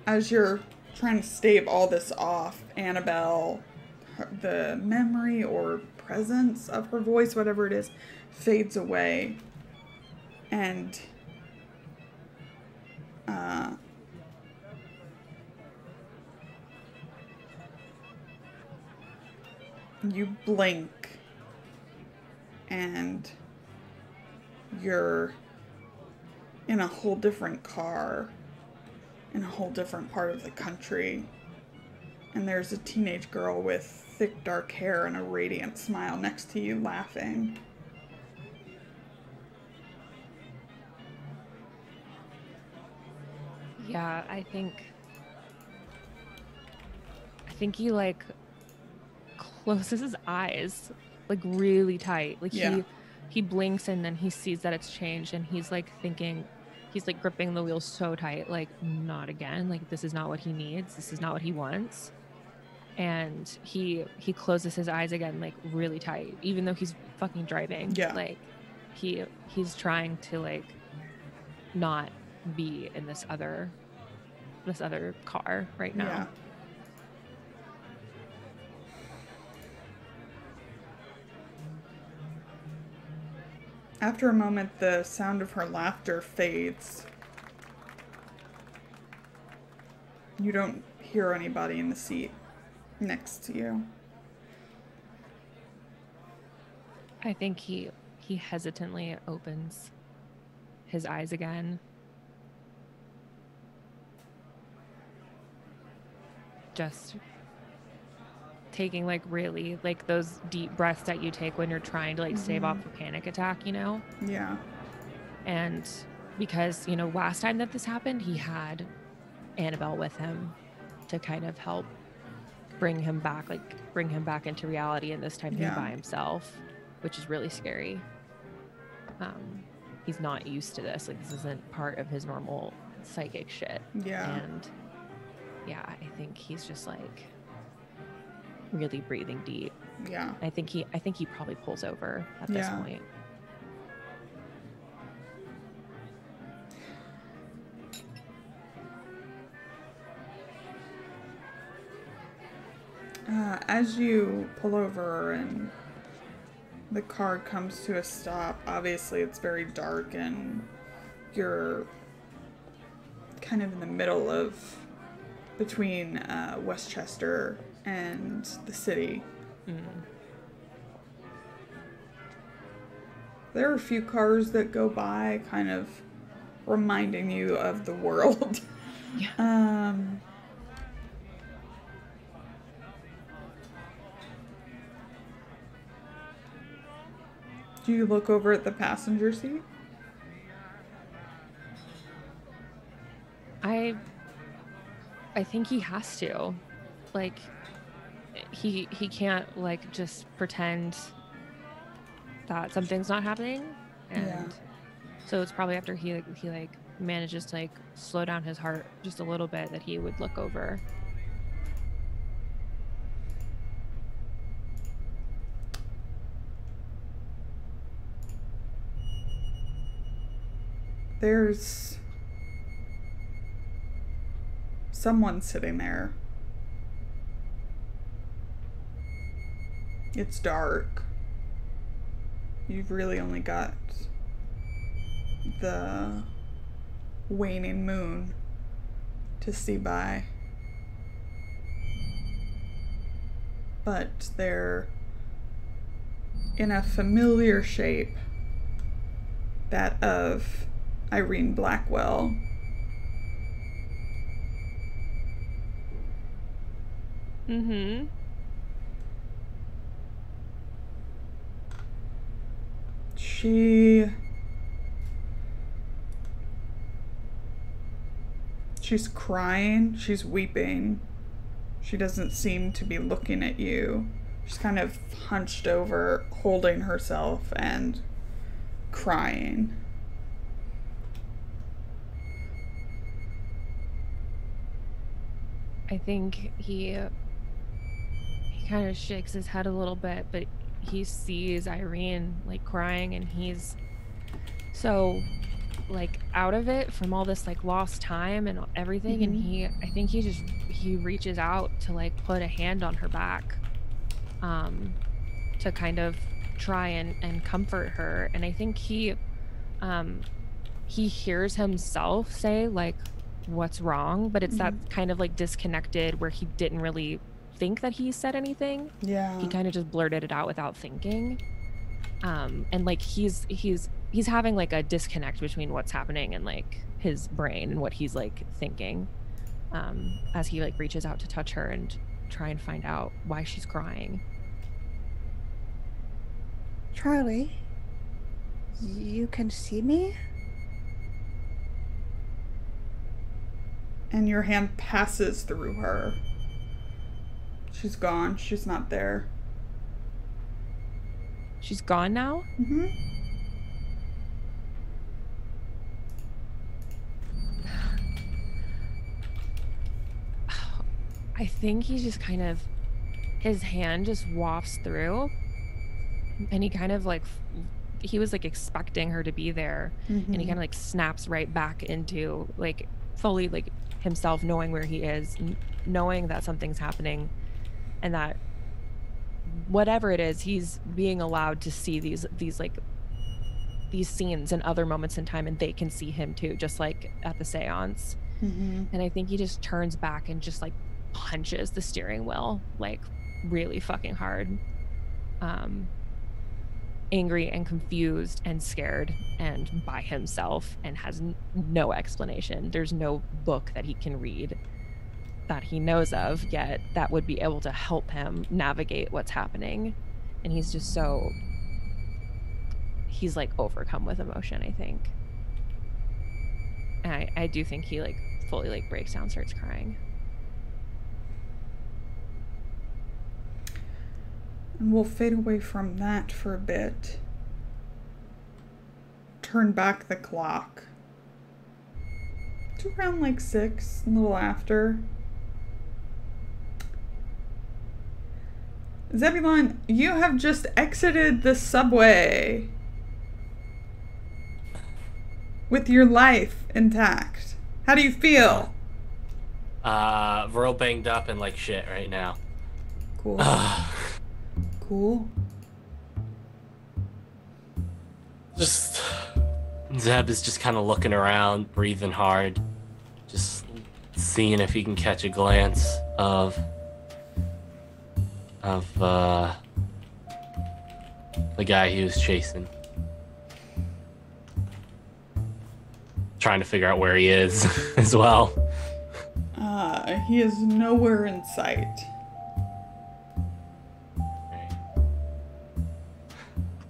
as you're trying to stave all this off, Annabelle, the memory or presence of her voice, whatever it is, fades away. And you blink. And you're in a whole different car, in a whole different part of the country. And there's a teenage girl with thick dark hair and a radiant smile next to you, laughing. Yeah, I think he like closes his eyes like really tight. Like he blinks and then he sees that it's changed, and he's like thinking, he's like gripping the wheel so tight, like not again. Like this is not what he needs. This is not what he wants. And he closes his eyes again, like really tight, even though he's fucking driving. Yeah. Like he's trying to like not be in this other car right now. Yeah. After a moment, the sound of her laughter fades. You don't hear anybody in the seat next to you. I think he hesitantly opens his eyes again. Just taking like really like those deep breaths that you take when you're trying to like stave off a panic attack, you know? Yeah. And because, you know, last time that this happened, he had Annabelle with him to kind of help bring him back into reality. And this time he's by himself, which is really scary. He's not used to this. Like, this isn't part of his normal psychic shit. Yeah. And yeah, I think he's just like really breathing deep. Yeah. I think he probably pulls over at this point. As you pull over and the car comes to a stop, obviously it's very dark and you're kind of in the middle of between Westchester and the city. There are a few cars that go by, kind of reminding you of the world. Yeah. Do you look over at the passenger seat? I I think he has to. Like, he can't, like, just pretend that something's not happening. And so it's probably after he like manages to like slow down his heart just a little bit that he would look over. There's someone sitting there. It's dark. You've really only got the waning moon to see by. But they're in a familiar shape, that of Irene Blackwell. Mm-hmm. She's crying, she's weeping. She doesn't seem to be looking at you. She's kind of hunched over, holding herself and crying. I think he kind of shakes his head a little bit, but he sees Irene like crying, and he's so like out of it from all this like lost time and everything. And I think he reaches out to like put a hand on her back to kind of try and comfort her. And I think he hears himself say like, what's wrong, but it's that kind of like disconnected where he didn't really think that he said anything. He kind of just blurted it out without thinking. And like he's having like a disconnect between what's happening in like his brain and what he's like thinking, as he like reaches out to touch her and try and find out why she's crying. Charlie, you can see me? And your hand passes through her. She's gone. She's not there. She's gone now? Mm-hmm. I think he's just kind of, his hand just wafts through, and he kind of like, he was like expecting her to be there, and he kind of like snaps right back into like fully like himself, knowing where he is, knowing that something's happening, and that whatever it is, he's being allowed to see these scenes and other moments in time, and they can see him too, just like at the seance. And I think he just turns back and just like punches the steering wheel like really fucking hard, angry and confused and scared and by himself, and has no explanation. There's no book that he can read that he knows of yet that would be able to help him navigate what's happening. And he's just he's like overcome with emotion, I think. And I do think he like fully like breaks down, starts crying. And we'll fade away from that for a bit. Turn back the clock to around like 6, a little after. Zebulon, you have just exited the subway with your life intact. How do you feel? Real banged up and like shit right now. Cool. Cool. Just Zeb is just kind of looking around, breathing hard, just seeing if he can catch a glance of the guy he was chasing. Trying to figure out where he is as well. He is nowhere in sight.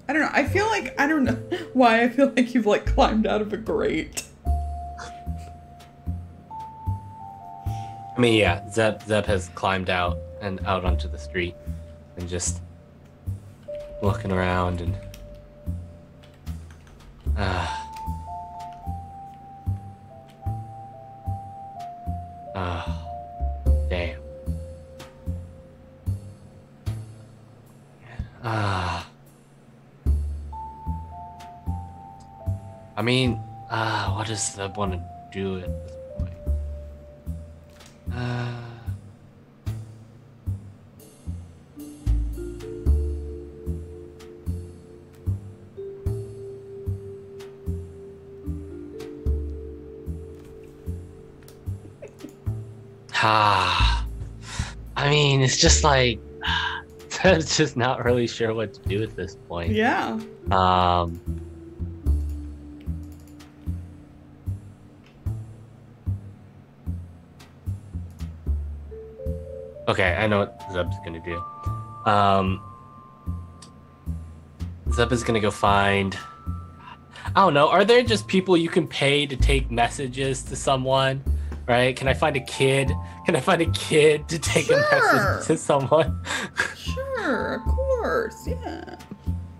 I don't know. I feel like, I don't know why I feel like you've like climbed out of a grate. I mean, yeah, Zeb has climbed out and out onto the street and just looking around and damn. I mean, what does Zeb want to do at this point? I mean, it's just like Zeb's just not really sure what to do at this point. Yeah. Okay, I know what Zeb's gonna do. Zeb is gonna go find. I don't know. Are there just people you can pay to take messages to someone? Right? Can I find a kid? Can I find a kid to take a message to someone? Sure, of course, yeah.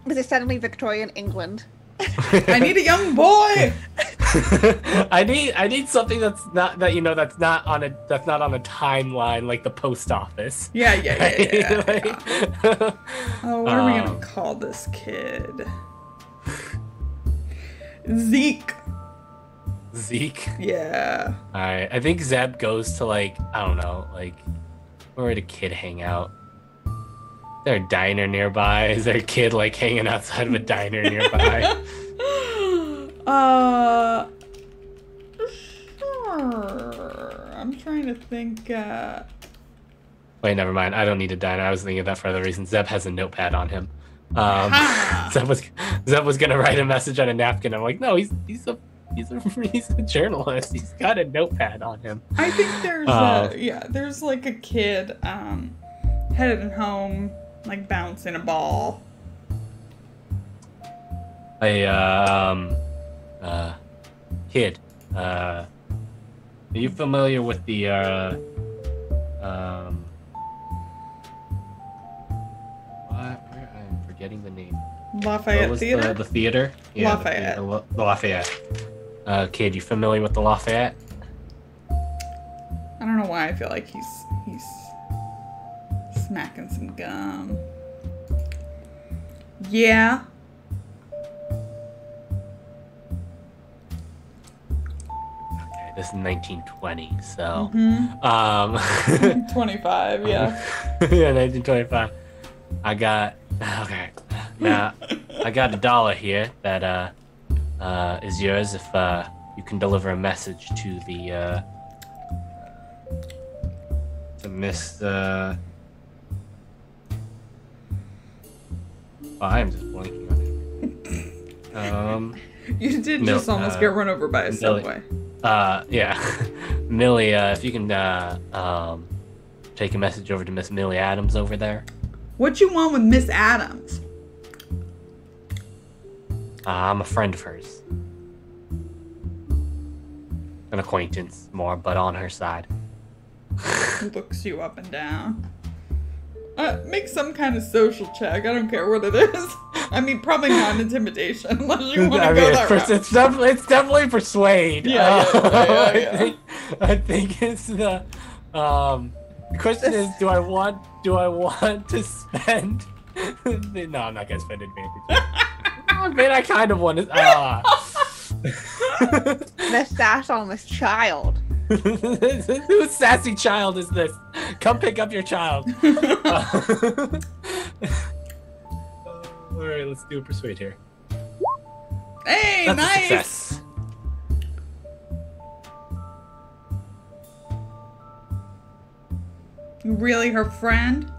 Was it suddenly Victorian England? I need a young boy. I need something that's not on a timeline like the post office. Yeah. Like, oh, what are we gonna call this kid? Zeke. Yeah. All right. I think Zeb goes to like, I don't know, like where would a kid hang out? Is there a diner nearby? Is there a kid like hanging outside of a diner nearby? Sure. I'm trying to think. Wait, never mind. I don't need a diner. I was thinking of that for other reasons. Zeb has a notepad on him. Zeb was gonna write a message on a napkin. I'm like, no, he's a journalist. He's got a notepad on him. I think there's like a kid headed home, like bouncing a ball. Kid. Are you familiar with the I'm forgetting the name. Lafayette Theater? The theater? Yeah, Lafayette. The Lafayette. Kid, you familiar with the Lafayette? I don't know why I feel like he's smacking some gum. Yeah. Okay, this is 1920, so 25, yeah. Yeah, 1925. I got now I got $1 here that is yours if you can deliver a message to the to Miss I'm just blanking on it. You did just almost get run over by a subway. Yeah. Millie, if you can take a message over to Miss Millie Adams over there. What you want with Miss Adams? I'm a friend of hers. An acquaintance more, but on her side. Looks you up and down. Make some kind of social check. I don't care what it is. I mean, probably not intimidation unless you want to go that route. It's definitely persuade. Yeah. I think it's the question is, do I want to spend? No, I'm not gonna spend advantage. I mean, I kind of want to. The sass on this child. Whose sassy child is this? Come pick up your child. All right, let's do a persuade here. Hey, That's nice. a success. You really her friend?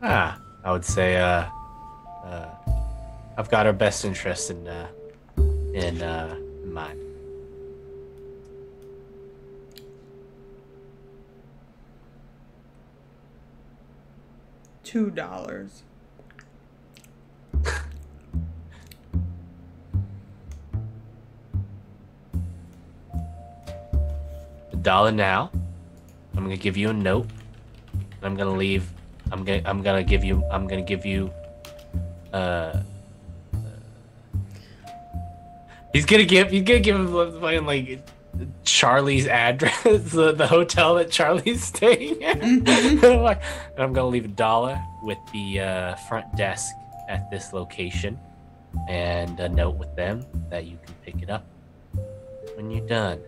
I would say I've got her best interest in mind. $2. $1 now. I'm gonna give you a note. I'm gonna leave. I'm gonna give you. He's gonna give him like Charlie's address, the hotel that Charlie's staying at. And I'm gonna leave $1 with the front desk at this location, and a note with them that you can pick it up when you're done.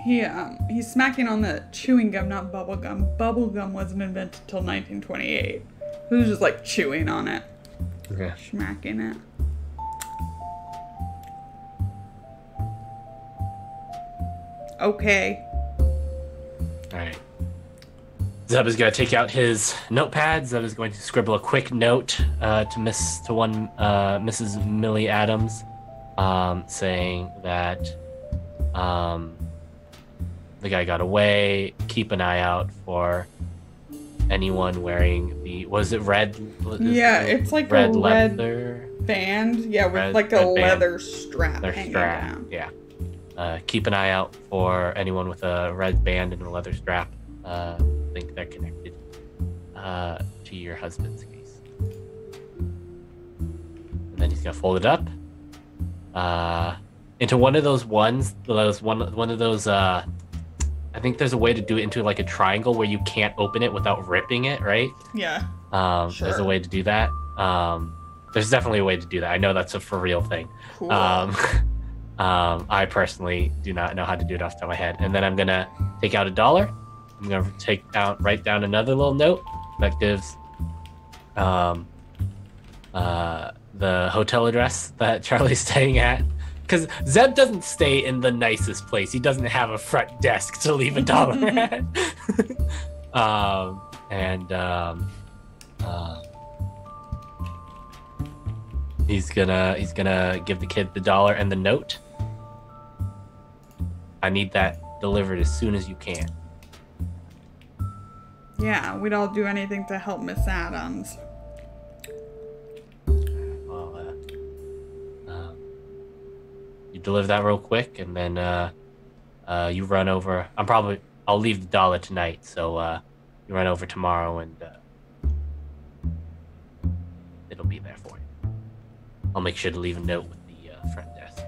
He's smacking on the chewing gum, not bubble gum. Bubble gum wasn't invented till 1928. He was just like chewing on it. Okay. Smacking it. Okay. Alright. Zeb is going to take out his notepad. Zeb is going to scribble a quick note to Mrs. Millie Adams, saying that the guy got away. Keep an eye out for anyone wearing the, was it red? Yeah, it's like red a leather band. Yeah, with red, like a red leather band. strap hanging down. Yeah. Keep an eye out for anyone with a red band and a leather strap. I think they're connected to your husband's case. And then he's gonna fold it up into one of those ones. One of those. I think there's a way to do it into like a triangle where you can't open it without ripping it, right? Yeah. Sure. There's a way to do that. There's definitely a way to do that. I know that's a for real thing. Cool. I personally do not know how to do it off the top of my head. And then I'm gonna take out $1. I'm gonna write down another little note that gives the hotel address that Charlie's staying at. Because Zeb doesn't stay in the nicest place. He doesn't have a front desk to leave $1 at. He's gonna give the kid the $1 and the note. I need that delivered as soon as you can. Yeah, we'd all do anything to help Miss Adams. Well, you deliver that real quick, and then you run over. I'll leave the $1 tonight, so you run over tomorrow, and it'll be there for you. I'll make sure to leave a note with the front desk.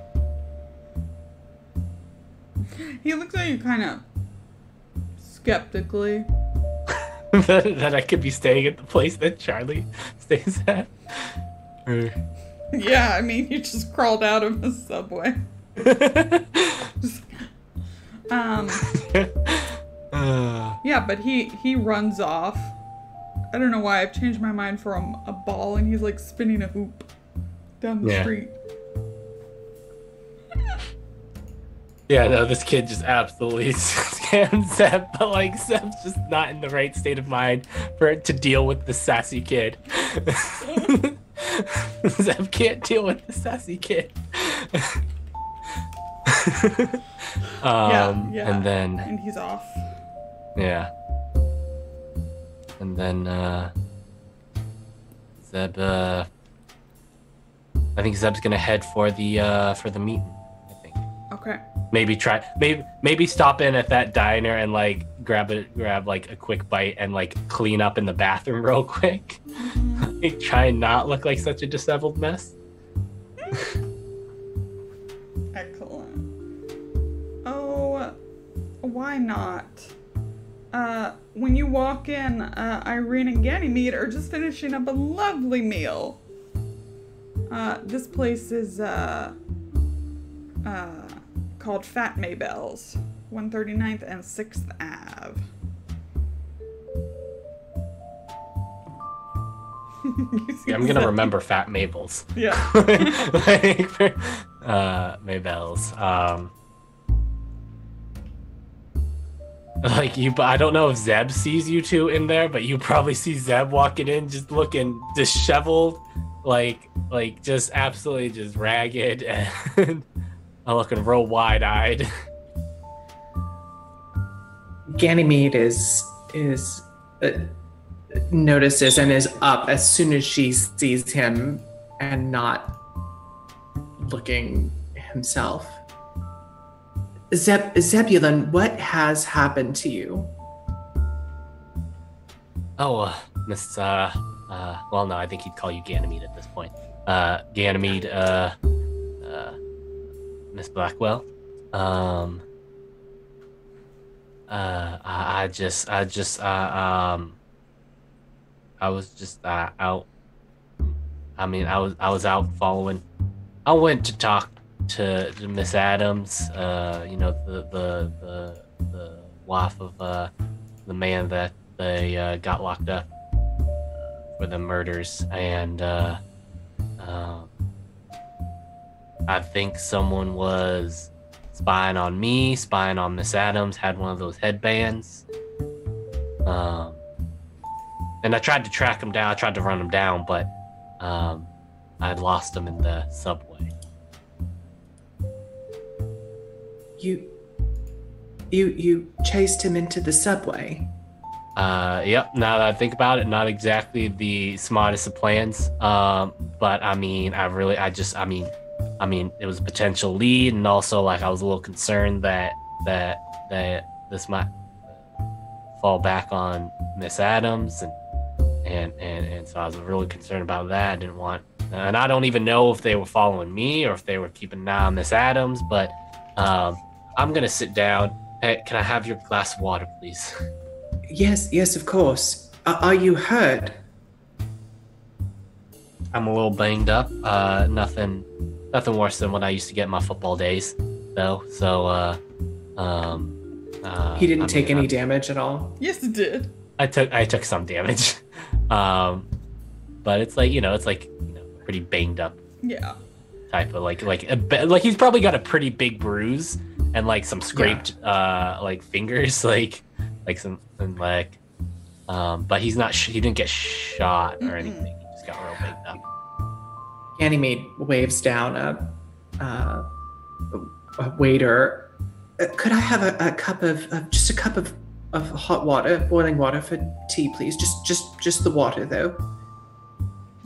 He looks at you kind of skeptically. That I could be staying at the place that Charlie stays at. Yeah, I mean, you just crawled out of the subway. Yeah, but he runs off. I don't know why I've changed my mind from a ball, and he's like spinning a hoop down the street. Yeah, no, this kid just absolutely scammed Zeb, but like Zeb's just not in the right state of mind for it to deal with the sassy kid. Zeb can't deal with the sassy kid. And he's off. Yeah. And then Zeb I think Zeb's gonna head for the meeting, I think. Okay. Maybe stop in at that diner and like grab like a quick bite and like clean up in the bathroom real quick. Mm-hmm. Like, try and not look like such a disheveled mess. Excellent. Oh, why not? When you walk in, Irene and Ganymede are just finishing up a lovely meal. This place is called Fat Maybelle's, 139th and 6th Ave. Yeah, I'm gonna remember Fat Mabel's. Yeah. Maybelle's. Like you, I don't know if Zeb sees you two in there, but you probably see Zeb walking in, just looking disheveled, like just absolutely just ragged and looking real wide-eyed. Ganymede is notices and is up as soon as she sees him, and not looking himself. Zebulon, what has happened to you? Oh, Miss, well, no, I think he'd call you Ganymede at this point. Ganymede, Miss Blackwell. I was just out. I mean, I was out following. I went to talk to Miss Adams, the wife of the man that they got locked up for the murders, and I think someone was spying on me, spying on Miss Adams, had one of those headbands. And I tried to track him down, I tried to run him down, but I'd lost him in the subway. You chased him into the subway? Yep, now that I think about it, not exactly the smartest of plans. But I mean, it was a potential lead, and also like I was a little concerned that this might fall back on Miss Adams, and so I was really concerned about that. I didn't want, and I don't even know if they were following me or if they were keeping an eye on Miss Adams, but I'm gonna sit down. Hey, can I have your glass of water, please? Yes, of course. Are you hurt? I'm a little banged up. Nothing worse than when I used to get in my football days, though. So, he didn't take any damage at all? Yes, it did. I took some damage. But it's like, pretty banged up. Yeah. Type of like he's probably got a pretty big bruise and like some scraped like fingers, like some like but he's not he didn't get shot or anything. He just got real banged up. Ganymede waves down a waiter. Could I have a cup of hot water, boiling water for tea, please? Just the water, though.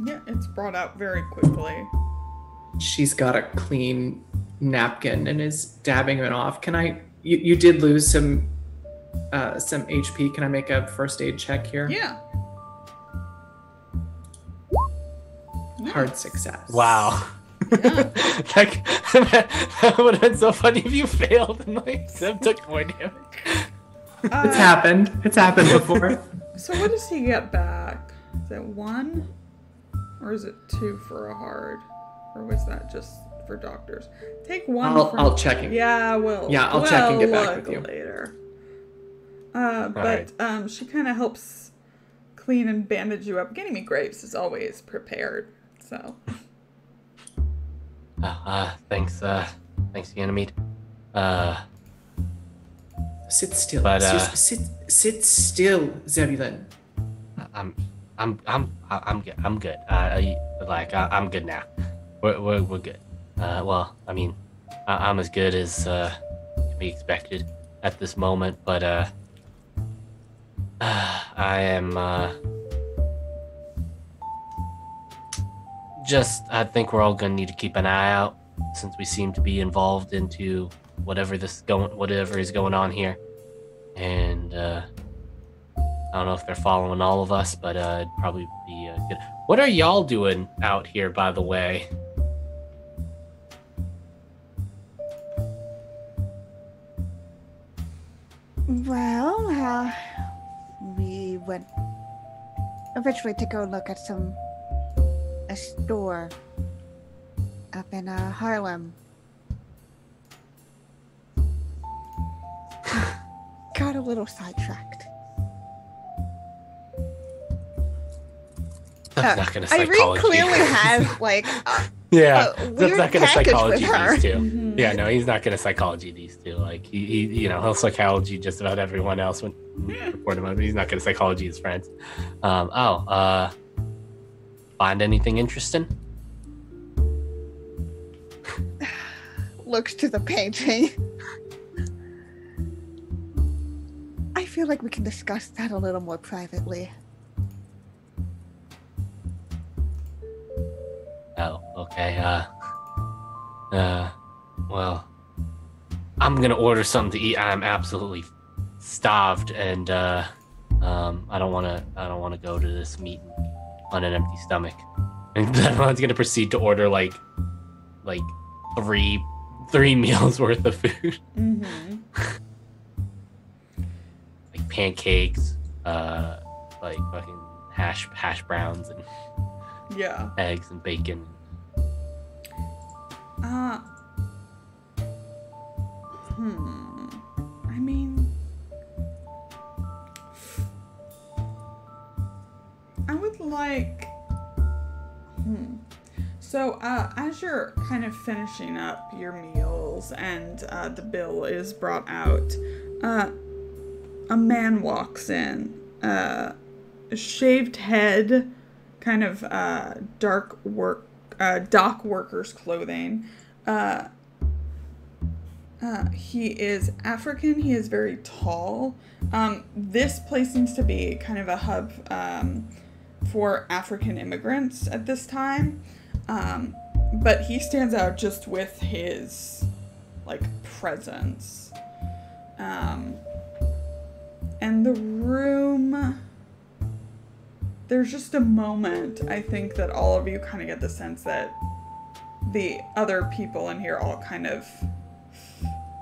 Yeah, it's brought out very quickly. She's got a clean napkin and is dabbing it off. Can I? You did lose some HP. Can I make a first aid check here? Yeah. Hard success. Wow. Yeah. that would have been so funny if you failed and like Zeb took more damage. It's happened. It's happened before. So what does he get back? Is it 1? Or is it 2 for a hard? Or was that just for doctors? Take 1 I'll check it. Yeah, we'll check and get back with you later. But she kind of helps clean and bandage you up. Ganymede Graves is always prepared, so. Thanks, Ganymede. Sit still. But, sit still, Zebulon. I'm good. I'm good now. We're good. Well, I mean, I'm as good as can be expected at this moment, but I am I think we're all gonna need to keep an eye out since we seem to be involved into whatever is going on here, and I don't know if they're following all of us, but it'd probably be good. What are y'all doing out here, by the way? Well, we went eventually to go look at a store up in Harlem. Got a little sidetracked. That's not gonna psychology. Irene clearly has like yeah, a that's weird not gonna package psychology with her. these two. Mhm. Yeah, no, he's not gonna psychology these two. Like he'll psychology just about everyone else when report him out. He's not gonna psychology his friends. Find anything interesting? Looks to the painting. I feel like we can discuss that a little more privately. Oh, okay. Well, I'm gonna order something to eat. I'm absolutely starved, and I don't wanna go to this meeting on an empty stomach. And Devon's gonna proceed to order like three meals worth of food. Mm-hmm. Like pancakes, like fucking hash browns and Yeah. eggs and bacon. I mean, I would like. So, as you're kind of finishing up your meals and the bill is brought out, a man walks in. A shaved head, kind of dock worker's clothing. He is African. He is very tall. This place seems to be kind of a hub for African immigrants at this time. But he stands out just with his like presence. And the room, there's just a moment, I think, that all of you kind of get the sense that the other people in here all kind of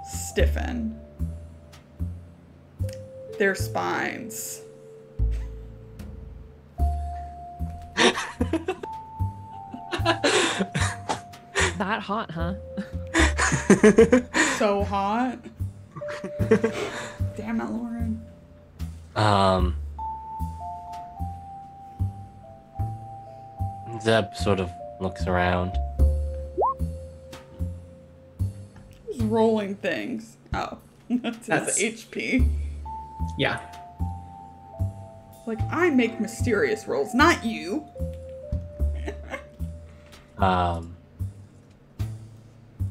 stiffen their spines. That hot, huh? So hot. Damn it, Lauren. Zeb sort of looks around. Who's rolling things? Oh, that's his HP. Yeah. Like, I make mysterious rolls, not you.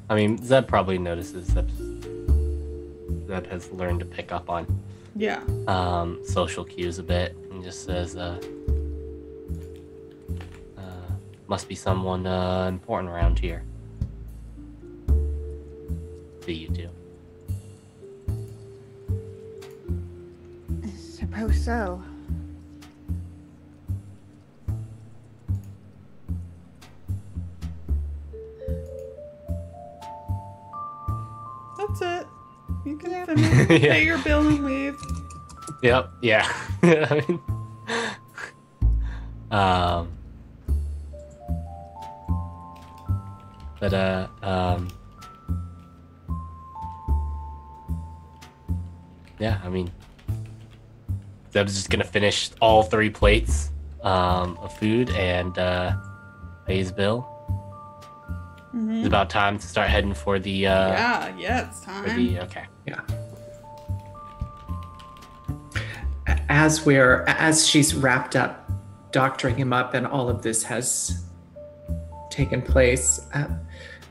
I mean, Zeb probably notices Zeb has learned to pick up on Yeah. social cues a bit, and just says, must be someone important around here. See you two. I suppose so. That's it. You can finish, pay your bill and leave. Yep. Yeah. I mean, yeah. I mean, Zeb's just gonna finish all 3 plates of food and pay his bill. Mm-hmm. It's about time to start heading for the. Yeah, it's time. Okay. Yeah. As she's wrapped up doctoring him up and all of this has taken place,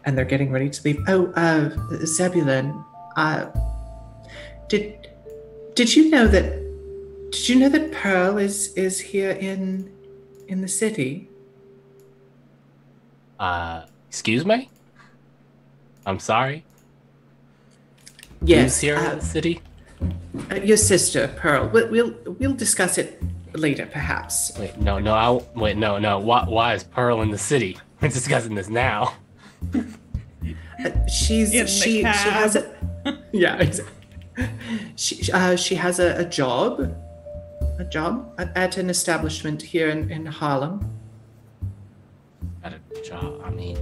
and they're getting ready to leave. Oh, Zebulon, did you know that Pearl is here in the city? Excuse me? I'm sorry? Yes. Who's here in the city? Your sister, Pearl. We'll discuss it later, perhaps. Wait, no. Why is Pearl in the city? We're discussing this now. She has a yeah, exactly. She has a job at an establishment here in Harlem. Got a job. I mean,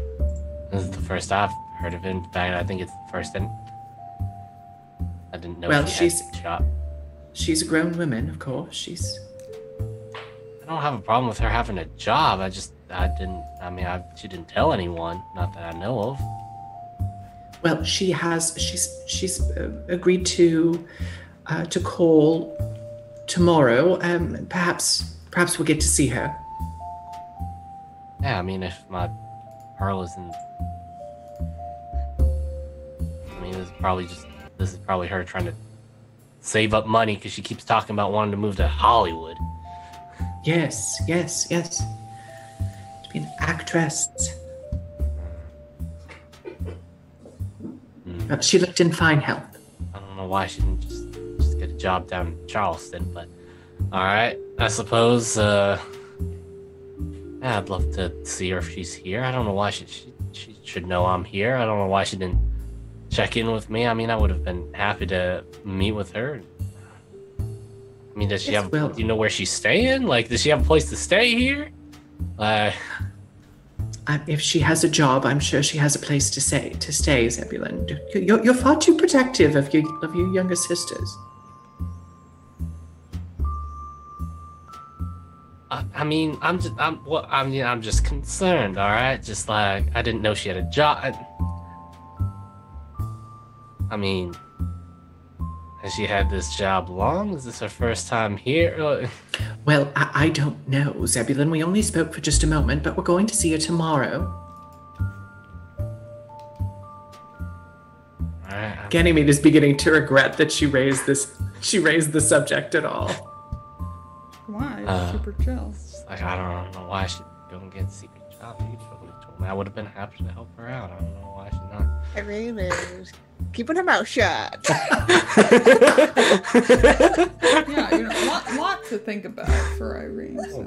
this is the first I've heard of it. In fact, I think it's the first. I didn't know. Well, she had a job. She's a grown woman, of course. I don't have a problem with her having a job. She didn't tell anyone. Not that I know of. Well, she's agreed to call tomorrow. Perhaps we'll get to see her. Yeah, I mean, if my Pearl isn't. I mean, this is probably her trying to save up money because she keeps talking about wanting to move to Hollywood. Yes. To be an actress. She looked in fine health. I don't know why she didn't just get a job down in Charleston, but all right, I suppose. Yeah, I'd love to see her if she's here. I don't know why she should know I'm here. I don't know why she didn't check in with me. I mean, I would have been happy to meet with her. I mean, does she have? Do you know where she's staying? Like, does she have a place to stay here? If she has a job, I'm sure she has a place to stay, Zebulon. You're far too protective of your younger sisters. I'm just concerned. All right, just like I didn't know she had a job. I mean, has she had this job long? Is this her first time here? Well, I don't know, Zebulon. We only spoke for just a moment, but we're going to see her tomorrow. Ganymede is beginning to regret that she raised the subject at all. Why? It's super chill. Like, I don't know why she don't get a secret job. You totally told me. I would have been happy to help her out. I don't know why she's not. I really is keeping her mouth shut. Yeah, lot to think about for Irene. So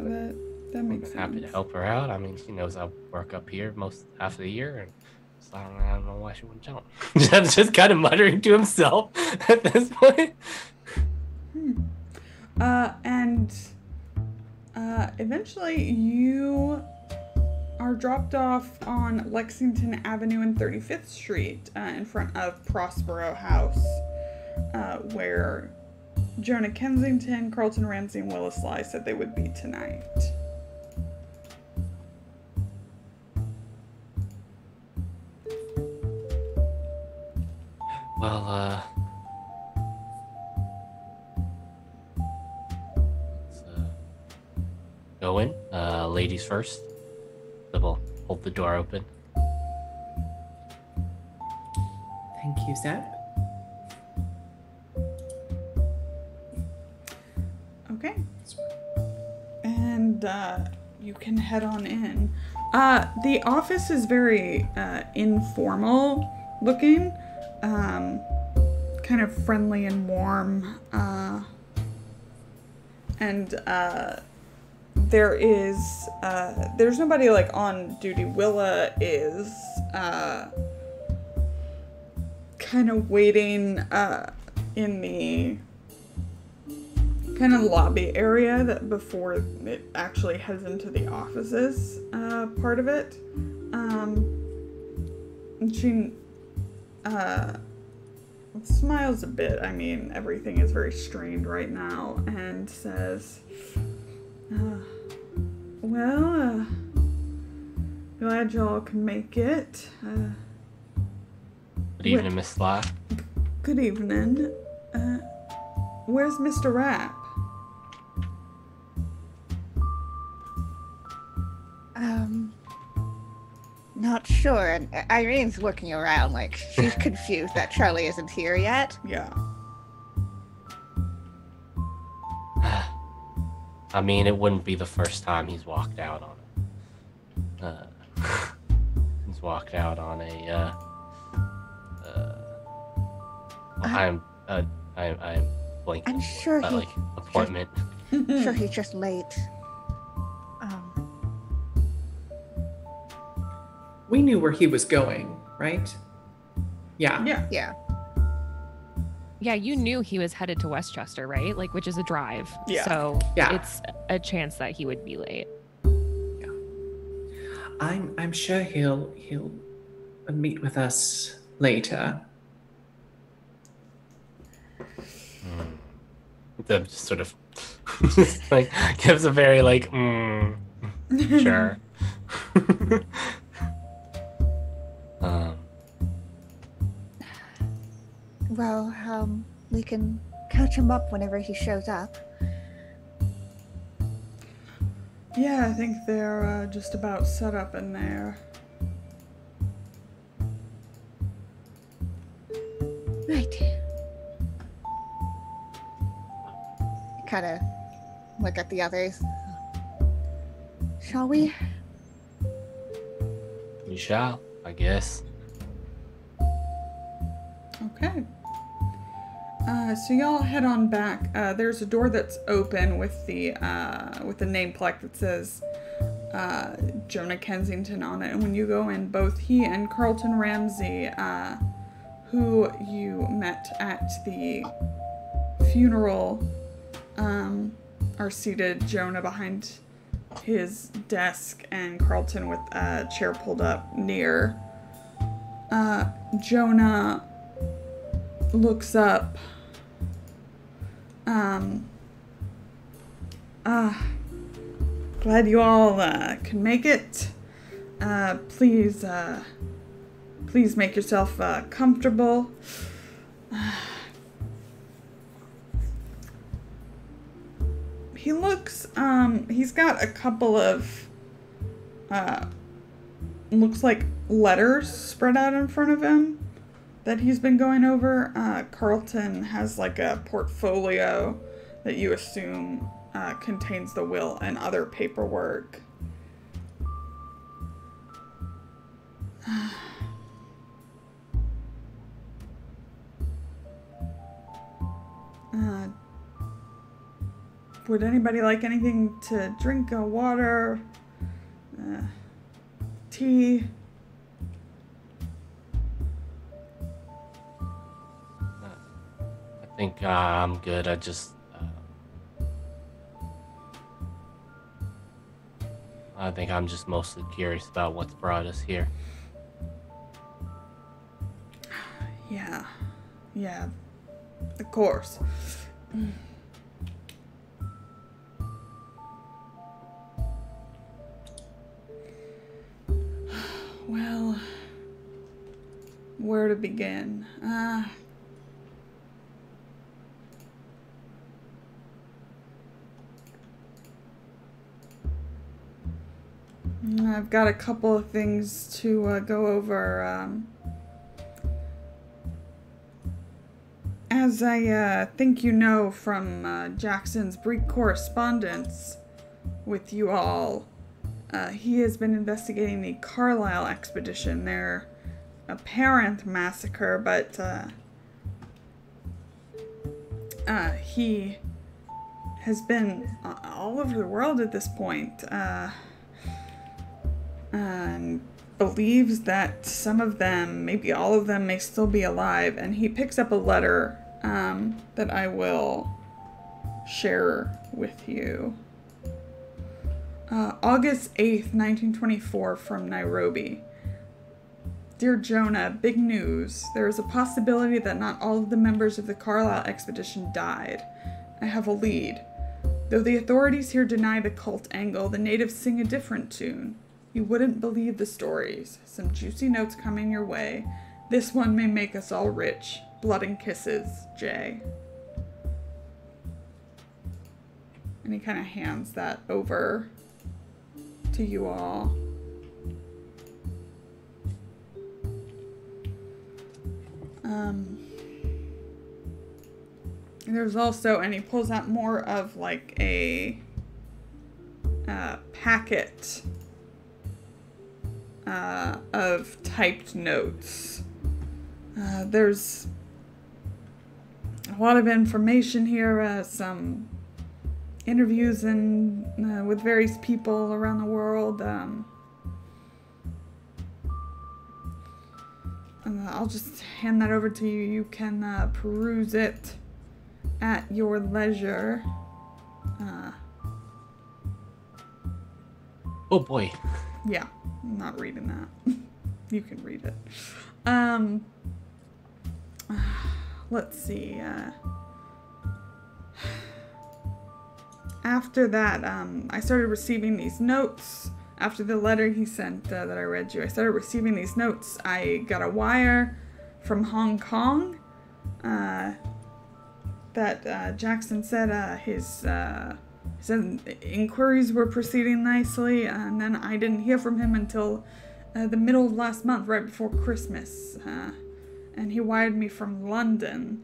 that makes sense. Happy to help her out. I mean, she knows I work up here half of the year, and so I don't know why she wouldn't jump. Jeff's just kind of muttering to himself at this point. Eventually you are dropped off on Lexington Avenue and 35th Street in front of Prospero House, where Jonah Kensington, Carlton Ramsey, and Willis Lye said they would be tonight. Well, go in. Ladies first. So we'll hold the door open. Thank you, Zeb. Okay. And you can head on in. The office is very informal looking. Kind of friendly and warm. There's nobody like on duty. Willa is kind of waiting in the kind of lobby area that before it actually heads into the offices part of it. And she smiles a bit. I mean, everything is very strained right now, and says, glad y'all can make it. Good evening, Miss Lye. Good evening. Where's Mr. Rapp? Not sure. And Irene's looking around like she's confused that Charlie isn't here yet. Yeah. I mean, it wouldn't be the first time he's walked out on it. He's walked out on a. I'm blanking. I'm sure he appointment. Sure, he's just late. We knew where he was going, right? Yeah. Yeah. Yeah, you knew he was headed to Westchester, right? Like, which is a drive. Yeah. So Yeah. it's a chance that he would be late. Yeah. I'm sure he'll meet with us later. The sort of like gives a very like sure. Well, we can catch him up whenever he shows up. Yeah, I think they're just about set up in there. Right. Kind of look at the others. Shall we? You shall, I guess. Okay. So y'all head on back. There's a door that's open with the name plaque that says Jonah Kensington on it. And when you go in, both he and Carlton Ramsey, who you met at the funeral, are seated. Jonah behind his desk and Carlton with a chair pulled up near. Jonah looks up. Glad you all can make it. Please make yourself comfortable. He looks, he's got a couple of, looks like letters spread out in front of him that he's been going over. Carlton has like a portfolio that you assume contains the will and other paperwork. Would anybody like anything to drink? Water? Tea? I think I'm good. I think I'm just mostly curious about what's brought us here. Yeah, of course. Well, where to begin? I've got a couple of things to go over. As I think you know from Jackson's brief correspondence with you all, he has been investigating the Carlisle expedition, their apparent massacre, but he has been all over the world at this point, and believes that some of them, maybe all of them, may still be alive. And he picks up a letter that I will share with you. August 8th, 1924, from Nairobi. Dear Jonah, big news. There is a possibility that not all of the members of the Carlisle expedition died. I have a lead. Though the authorities here deny the cult angle, the natives sing a different tune. You wouldn't believe the stories. Some juicy notes coming your way. This one may make us all rich. Blood and kisses, Jay. And he kind of hands that over to you all. There's also, and he pulls out more of like a packet of typed notes. There's a lot of information here, some interviews and with various people around the world. I'll just hand that over to you. You can peruse it at your leisure. Oh boy. Yeah, I'm not reading that. You can read it. Let's see. After that, I started receiving these notes. After the letter he sent that I read you, I started receiving these notes. I got a wire from Hong Kong that Jackson said his inquiries were proceeding nicely, and then I didn't hear from him until the middle of last month, right before Christmas. And he wired me from London.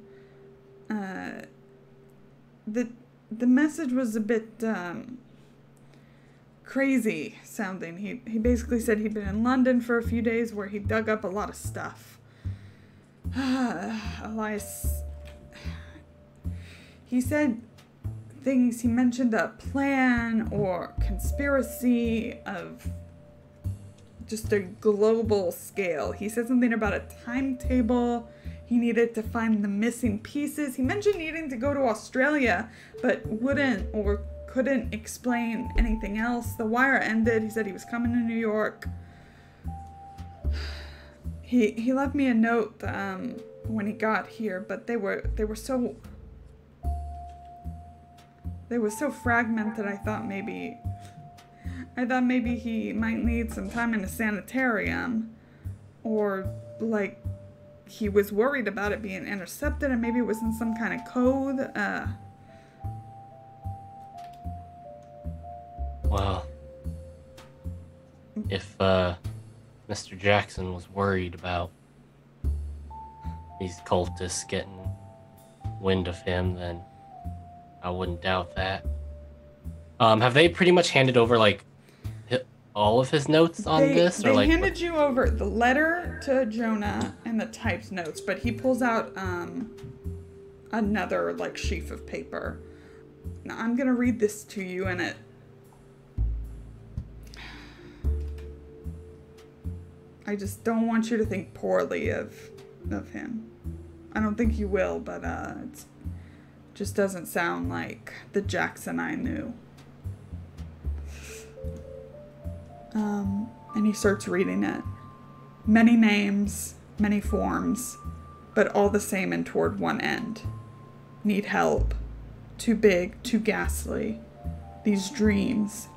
The message was a bit crazy sounding. He basically said he'd been in London for a few days where he dug up a lot of stuff. Elias, he said things, he mentioned a plan or conspiracy of just a global scale. He said something about a timetable. He needed to find the missing pieces. He mentioned needing to go to Australia, but wouldn't or couldn't explain anything else. The wire ended. He said he was coming to New York. He left me a note when he got here, but they were so fragmented. I thought maybe he might need some time in a sanitarium, or like he was worried about it being intercepted, and maybe it was in some kind of code. Well, if Mr. Jackson was worried about these cultists getting wind of him, then I wouldn't doubt that. Have they pretty much handed over like all of his notes on this? They handed you over the letter to Jonah and the typed notes, but he pulls out another like sheaf of paper. Now I'm gonna read this to you, and it. I just don't want you to think poorly of him. I don't think you will, but it just doesn't sound like the Jackson I knew. And he starts reading it. Many names, many forms, but all the same and toward one end. Need help. Too big, too ghastly. These dreams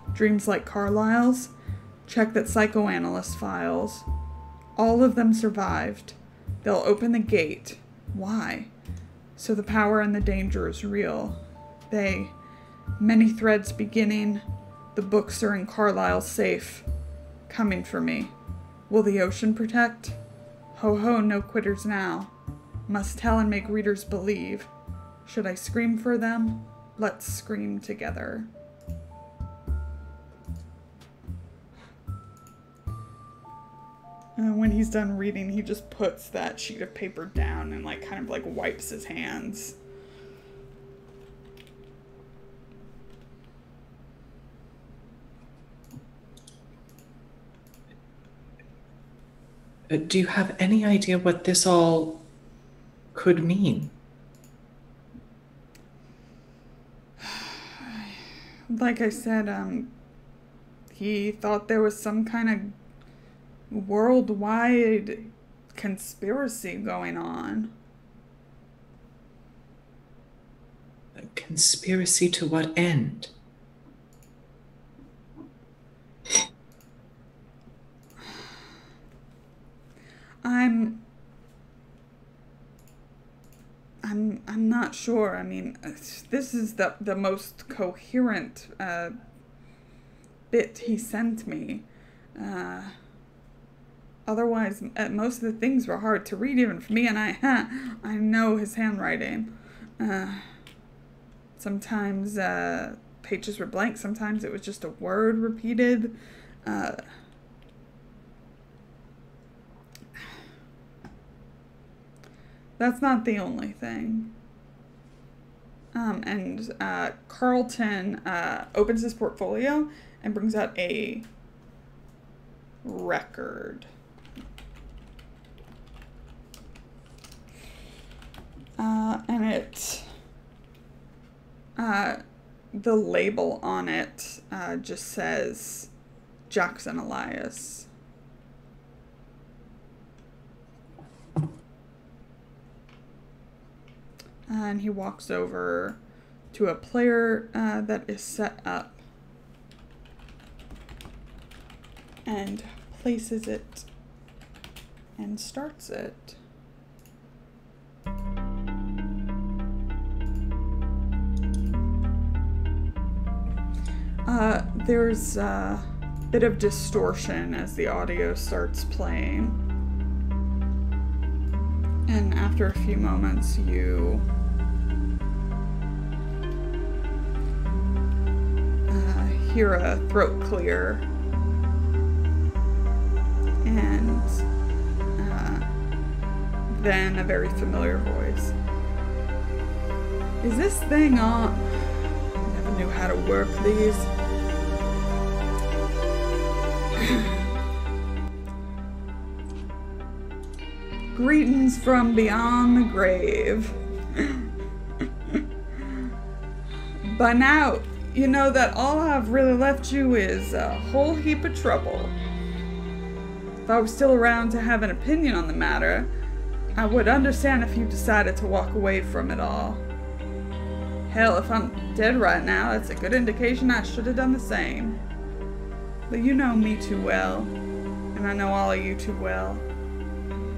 like Carlyle's, check that psychoanalyst files. All of them survived. They'll open the gate. Why? So the power and the danger is real. Many threads beginning. The books are in Carlyle's safe. Coming for me. Will the ocean protect? Ho ho, no quitters now. Must tell and make readers believe. Should I scream for them? Let's scream together. And when he's done reading, he just puts that sheet of paper down and like kind of like wipes his hands. Do you have any idea what this all could mean? Like I said, he thought there was some kind of worldwide conspiracy going on. A conspiracy to what end? I'm not sure. I mean, this is the most coherent bit he sent me. Otherwise, most of the things were hard to read even for me, and I know his handwriting. Sometimes pages were blank, sometimes it was just a word repeated. That's not the only thing. And Carlton opens his portfolio and brings out a record. And it, the label on it just says Jackson Elias. And he walks over to a player that is set up and places it and starts it. There's a bit of distortion as the audio starts playing. And after a few moments, you hear a throat clear, and Then a very familiar voice. Is this thing on? I never knew how to work these. Greetings from beyond the grave. By now, you know that all I've really left you is a whole heap of trouble. If I was still around to have an opinion on the matter, I would understand if you decided to walk away from it all. Hell, if I'm dead right now, that's a good indication I should have done the same. But you know me too well, and I know all of you too well.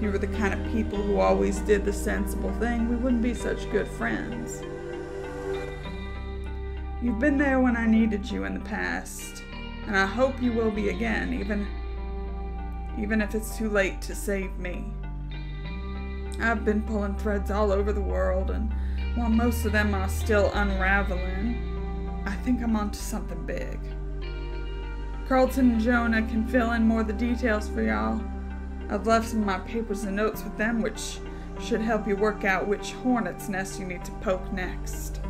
You were the kind of people who always did the sensible thing. We wouldn't be such good friends. You've been there when I needed you in the past, and I hope you will be again, even if it's too late to save me. I've been pulling threads all over the world, and while most of them are still unraveling, I think I'm onto something big. Carlton and Jonah can fill in more of the details for y'all. I've left some of my papers and notes with them, which should help you work out which hornet's nest you need to poke next.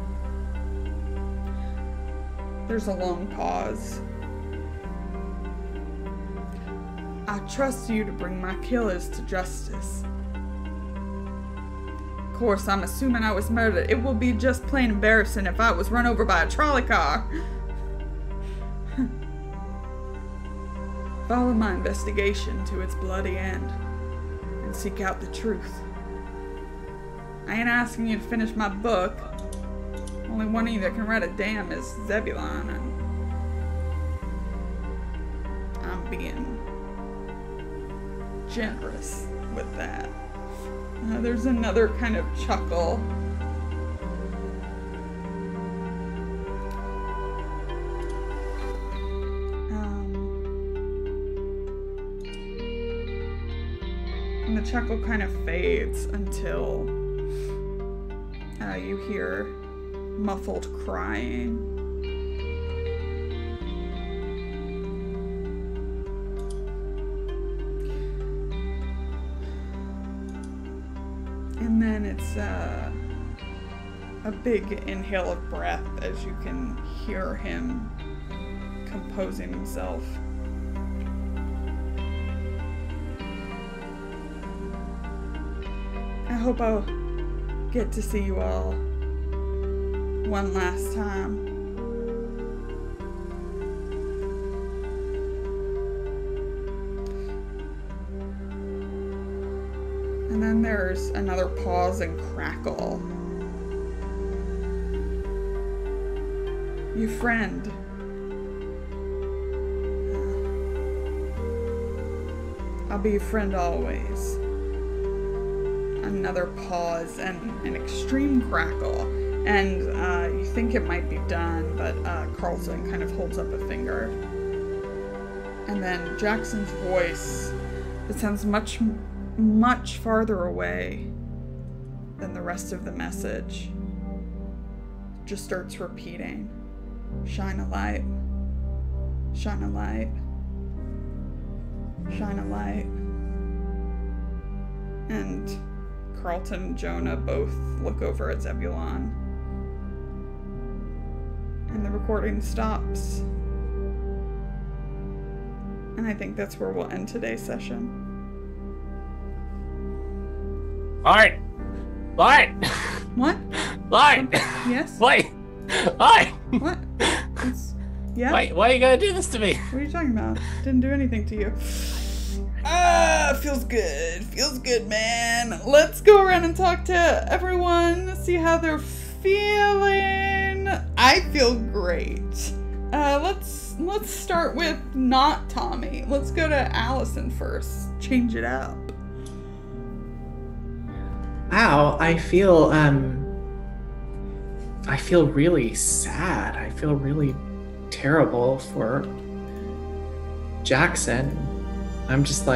There's a long pause. I trust you to bring my killers to justice. Of course, I'm assuming I was murdered. It will be just plain embarrassing if I was run over by a trolley car. Follow my investigation to its bloody end and seek out the truth. I ain't asking you to finish my book. Only one of you that can write a damn is Zebulon, and I'm being generous with that. There's another kind of chuckle. And the chuckle kind of fades until you hear muffled crying. And then it's a big inhale of breath as you can hear him composing himself. I hope I'll get to see you all one last time. And then there's another pause and crackle. You friend. I'll be your friend always. Another pause and an extreme crackle. And you think it might be done, but Carlton kind of holds up a finger. And then Jackson's voice, it sounds much farther away than the rest of the message, just starts repeating. Shine a light. Shine a light. Shine a light. And Carlton and Jonah both look over at Zebulon. And the recording stops. And I think that's where we'll end today's session. Light! Light! What? Light! Yes? Light! Light! What? Yeah? Wait, why are you gonna do this to me? What are you talking about? Didn't do anything to you. Feels good. Feels good, man. Let's go around and talk to everyone, see how they're feeling. I feel great. Let's start with not Tommy. Let's go to Allison first. Change it up. Wow, I feel really sad. I feel really terrible for Jackson. I'm just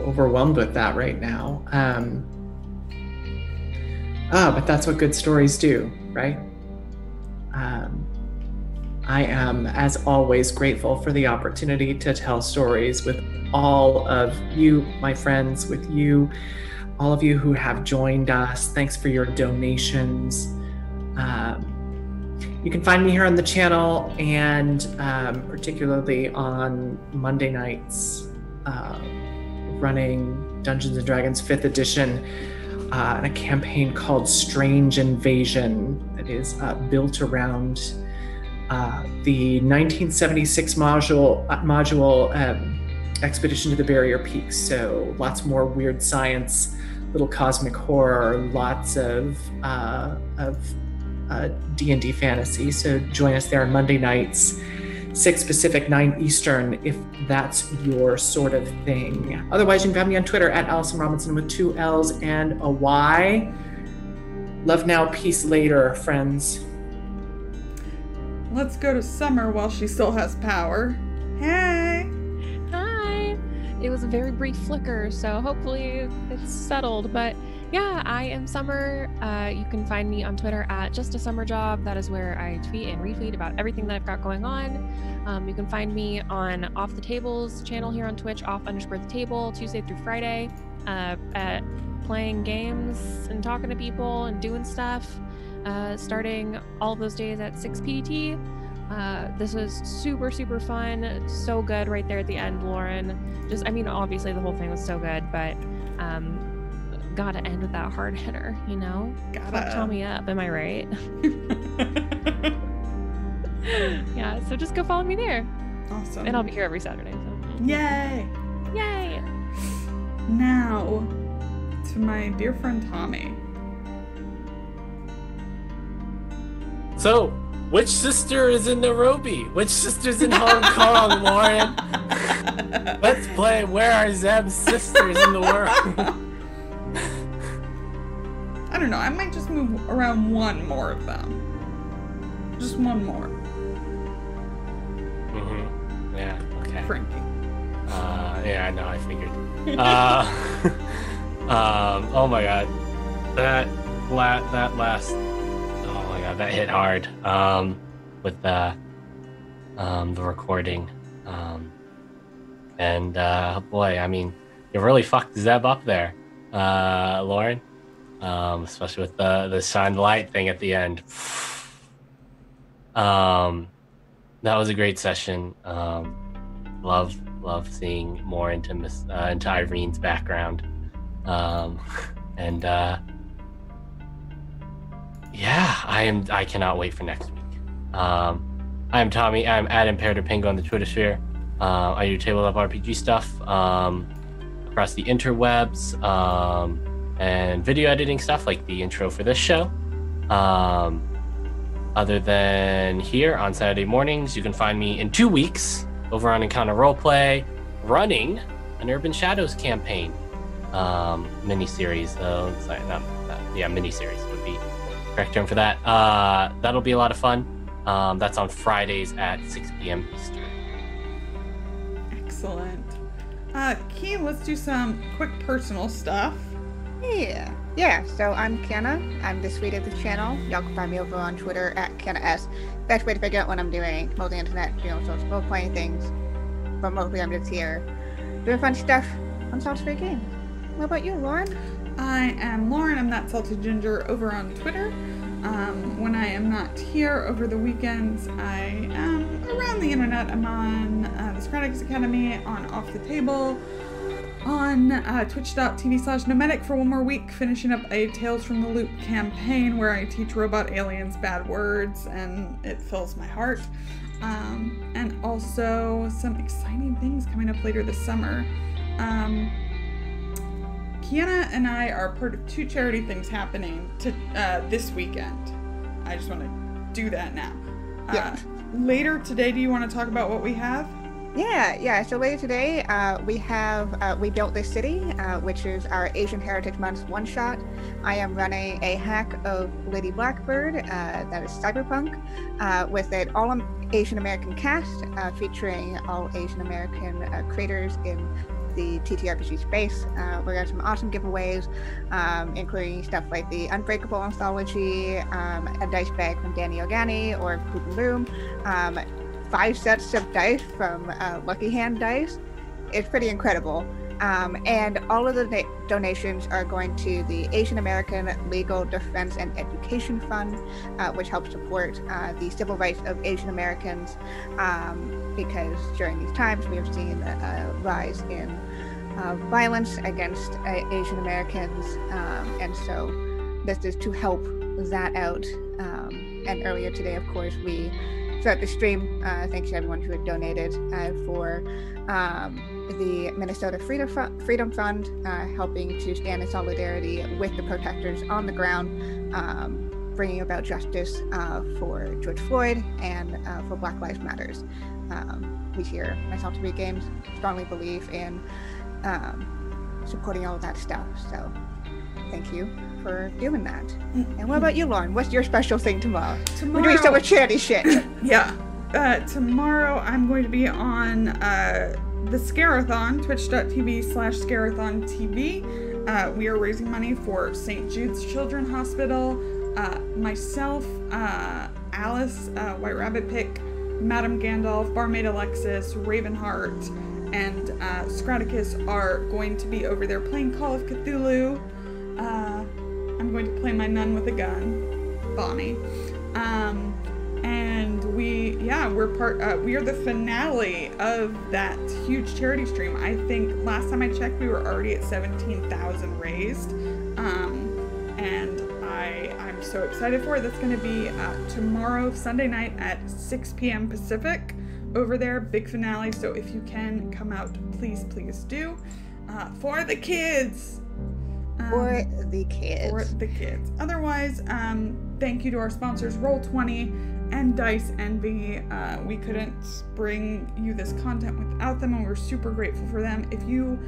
overwhelmed with that right now. But that's what good stories do, right? I am, as always, grateful for the opportunity to tell stories with all of you, my friends, with you, all of you who have joined us. Thanks for your donations. You can find me here on the channel, and particularly on Monday nights, running Dungeons & Dragons 5th edition in a campaign called Strange Invasion that is built around the 1976 module Expedition to the Barrier Peaks. So lots more weird science, little cosmic horror, lots of D&D fantasy. So join us there on Monday nights, 6 Pacific, 9 Eastern, if that's your sort of thing. Otherwise, you can find me on Twitter at Allison Robinson with 2 L's and a Y. Love now, peace later, friends. Let's go to Summer while she still has power. Hey! Hi! It was a very brief flicker, so hopefully it's settled. But yeah, I am Summer. You can find me on Twitter at justasummerjob. That is where I tweet and retweet about everything that I've got going on. You can find me on Off the Tables channel here on Twitch, off_the_table, Tuesday through Friday, at playing games and talking to people and doing stuff. Starting all of those days at 6 PDT. This was super, super fun. So good right there at the end, Lauren. Obviously the whole thing was so good, but gotta end with that hard hitter, you know? Fuck Tommy up, am I right? Yeah, so just go follow me there. Awesome. And I'll be here every Saturday. So. Yay! Yay! Now, to my dear friend Tommy. So, which sister is in Nairobi? Which sister's in Hong Kong, Lauren? Let's play Where Are Zeb's Sisters in the World? I don't know, I might just move around one more of them. Just one more. Mm-hmm. Yeah, okay. Frankie. Yeah, I know, I figured. Oh my god. That last... Oh my god, that hit hard. With the recording. Boy, I mean, you really fucked Zeb up there, Lauren. Especially with the shine light thing at the end. That was a great session. Love seeing more into Irene's background. Yeah, I cannot wait for next week. I am Tommy. I'm at Imperator Pingo on the Twitter sphere. I do tabletop RPG stuff across the interwebs, and video editing stuff like the intro for this show. Other than here on Saturday mornings, you can find me in 2 weeks over on Encounter Roleplay, running an Urban Shadows campaign mini-series. Mini-series would be the correct term for that. That'll be a lot of fun. That's on Fridays at 6 p.m. Eastern. Excellent. Keen, let's do some quick personal stuff. Yeah, so I'm Kienna. I'm the sweet of the channel. Y'all can find me over on Twitter at KiennaS. Best way to figure out what I'm doing. Mostly internet, sorts of role-playing things. But mostly I'm just here doing fun stuff on Saltysweet Games. What about you, Lauren? I am Lauren. I'm that salty ginger over on Twitter. When I am not here over the weekends, I am around the internet. I'm on the Scratics Academy, on Off the Table, on twitch.tv/nomadic for one more week, finishing up a Tales from the Loop campaign where I teach robot aliens bad words, and it fills my heart. And also some exciting things coming up later this summer. Kienna and I are part of 2 charity things happening this weekend. I just want to do that now. Later today, do you want to talk about what we have? Yeah. So later today, we have We Built This City, which is our Asian Heritage Month one-shot. I am running a hack of Lady Blackbird that is cyberpunk with an all-Asian American cast featuring all Asian American creators in the TTRPG space. We got some awesome giveaways, including stuff like the Unbreakable Anthology, a dice bag from Danny Ogani or Putin Loom, 5 sets of dice from Lucky Hand Dice. It's pretty incredible. And all of the donations are going to the Asian American Legal Defense and Education Fund, which helps support the civil rights of Asian Americans, because during these times we have seen a rise in violence against Asian Americans, and so this is to help that out. And earlier today, of course, we throughout the stream, thanks to everyone who had donated for the Minnesota Freedom Fund, helping to stand in solidarity with the protesters on the ground, bringing about justice for George Floyd and for Black Lives Matters. We here at Saltysweet Games strongly believe in supporting all of that stuff. So thank you for doing that. And what about you, Lauren? What's your special thing tomorrow? We're doing so much charity shit. Yeah. Tomorrow I'm going to be on the Scarathon, twitch.tv/ScarathonTV. We are raising money for St. Jude's Children's Hospital. Myself, Alice, White Rabbit Pick, Madame Gandalf, Barmaid Alexis, Ravenheart, and Scraticus are going to be over there playing Call of Cthulhu. I'm going to play my nun with a gun, Bonnie. And we are the finale of that huge charity stream. I think last time I checked, we were already at 17,000 raised. And I'm so excited for it. That's going to be tomorrow, Sunday night at 6 p.m. Pacific over there, big finale. So if you can come out, please do. For the kids. For the kids. Otherwise, thank you to our sponsors, Roll20 and Dice Envy. We couldn't bring you this content without them, and we're super grateful for them. If you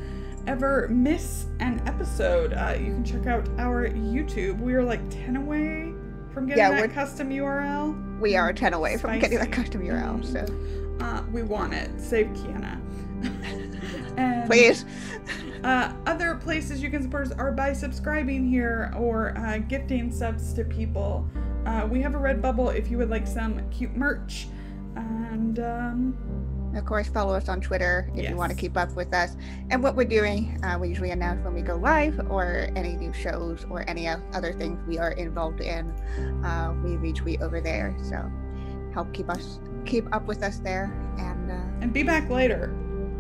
ever miss an episode, you can check out our YouTube. We are like 10 away from getting that custom URL. We are 10 away from getting that custom URL, so we want it. Save Kienna. And please. Other places you can support us are by subscribing here or gifting subs to people. We have a Redbubble if you would like some cute merch. And of course, follow us on Twitter if you want to keep up with us and what we're doing. We usually announce when we go live or any new shows or any other things we are involved in. We retweet over there, so help keep up with us there. And be back later.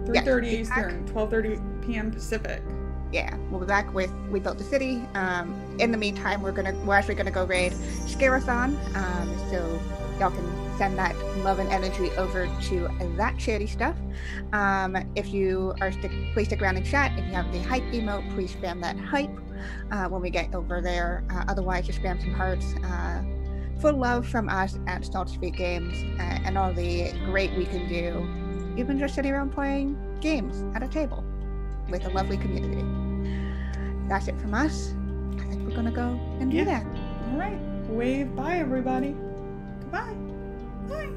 3:30 Eastern, 12:30 p.m. Pacific. Yeah, we'll be back with We Built the City. In the meantime, we're actually gonna go raid Scarathon, so y'all can send that love and energy over to that charity stuff. If you are please stick around and chat. If you have the hype emote, please spam that hype when we get over there. Otherwise, just spam some hearts. Full love from us at Saltysweet Games and all the great we can do. Even just sitting around playing games at a table with a lovely community. That's it from us. I think we're gonna go and do that. All right. Wave bye, everybody. Goodbye. Bye.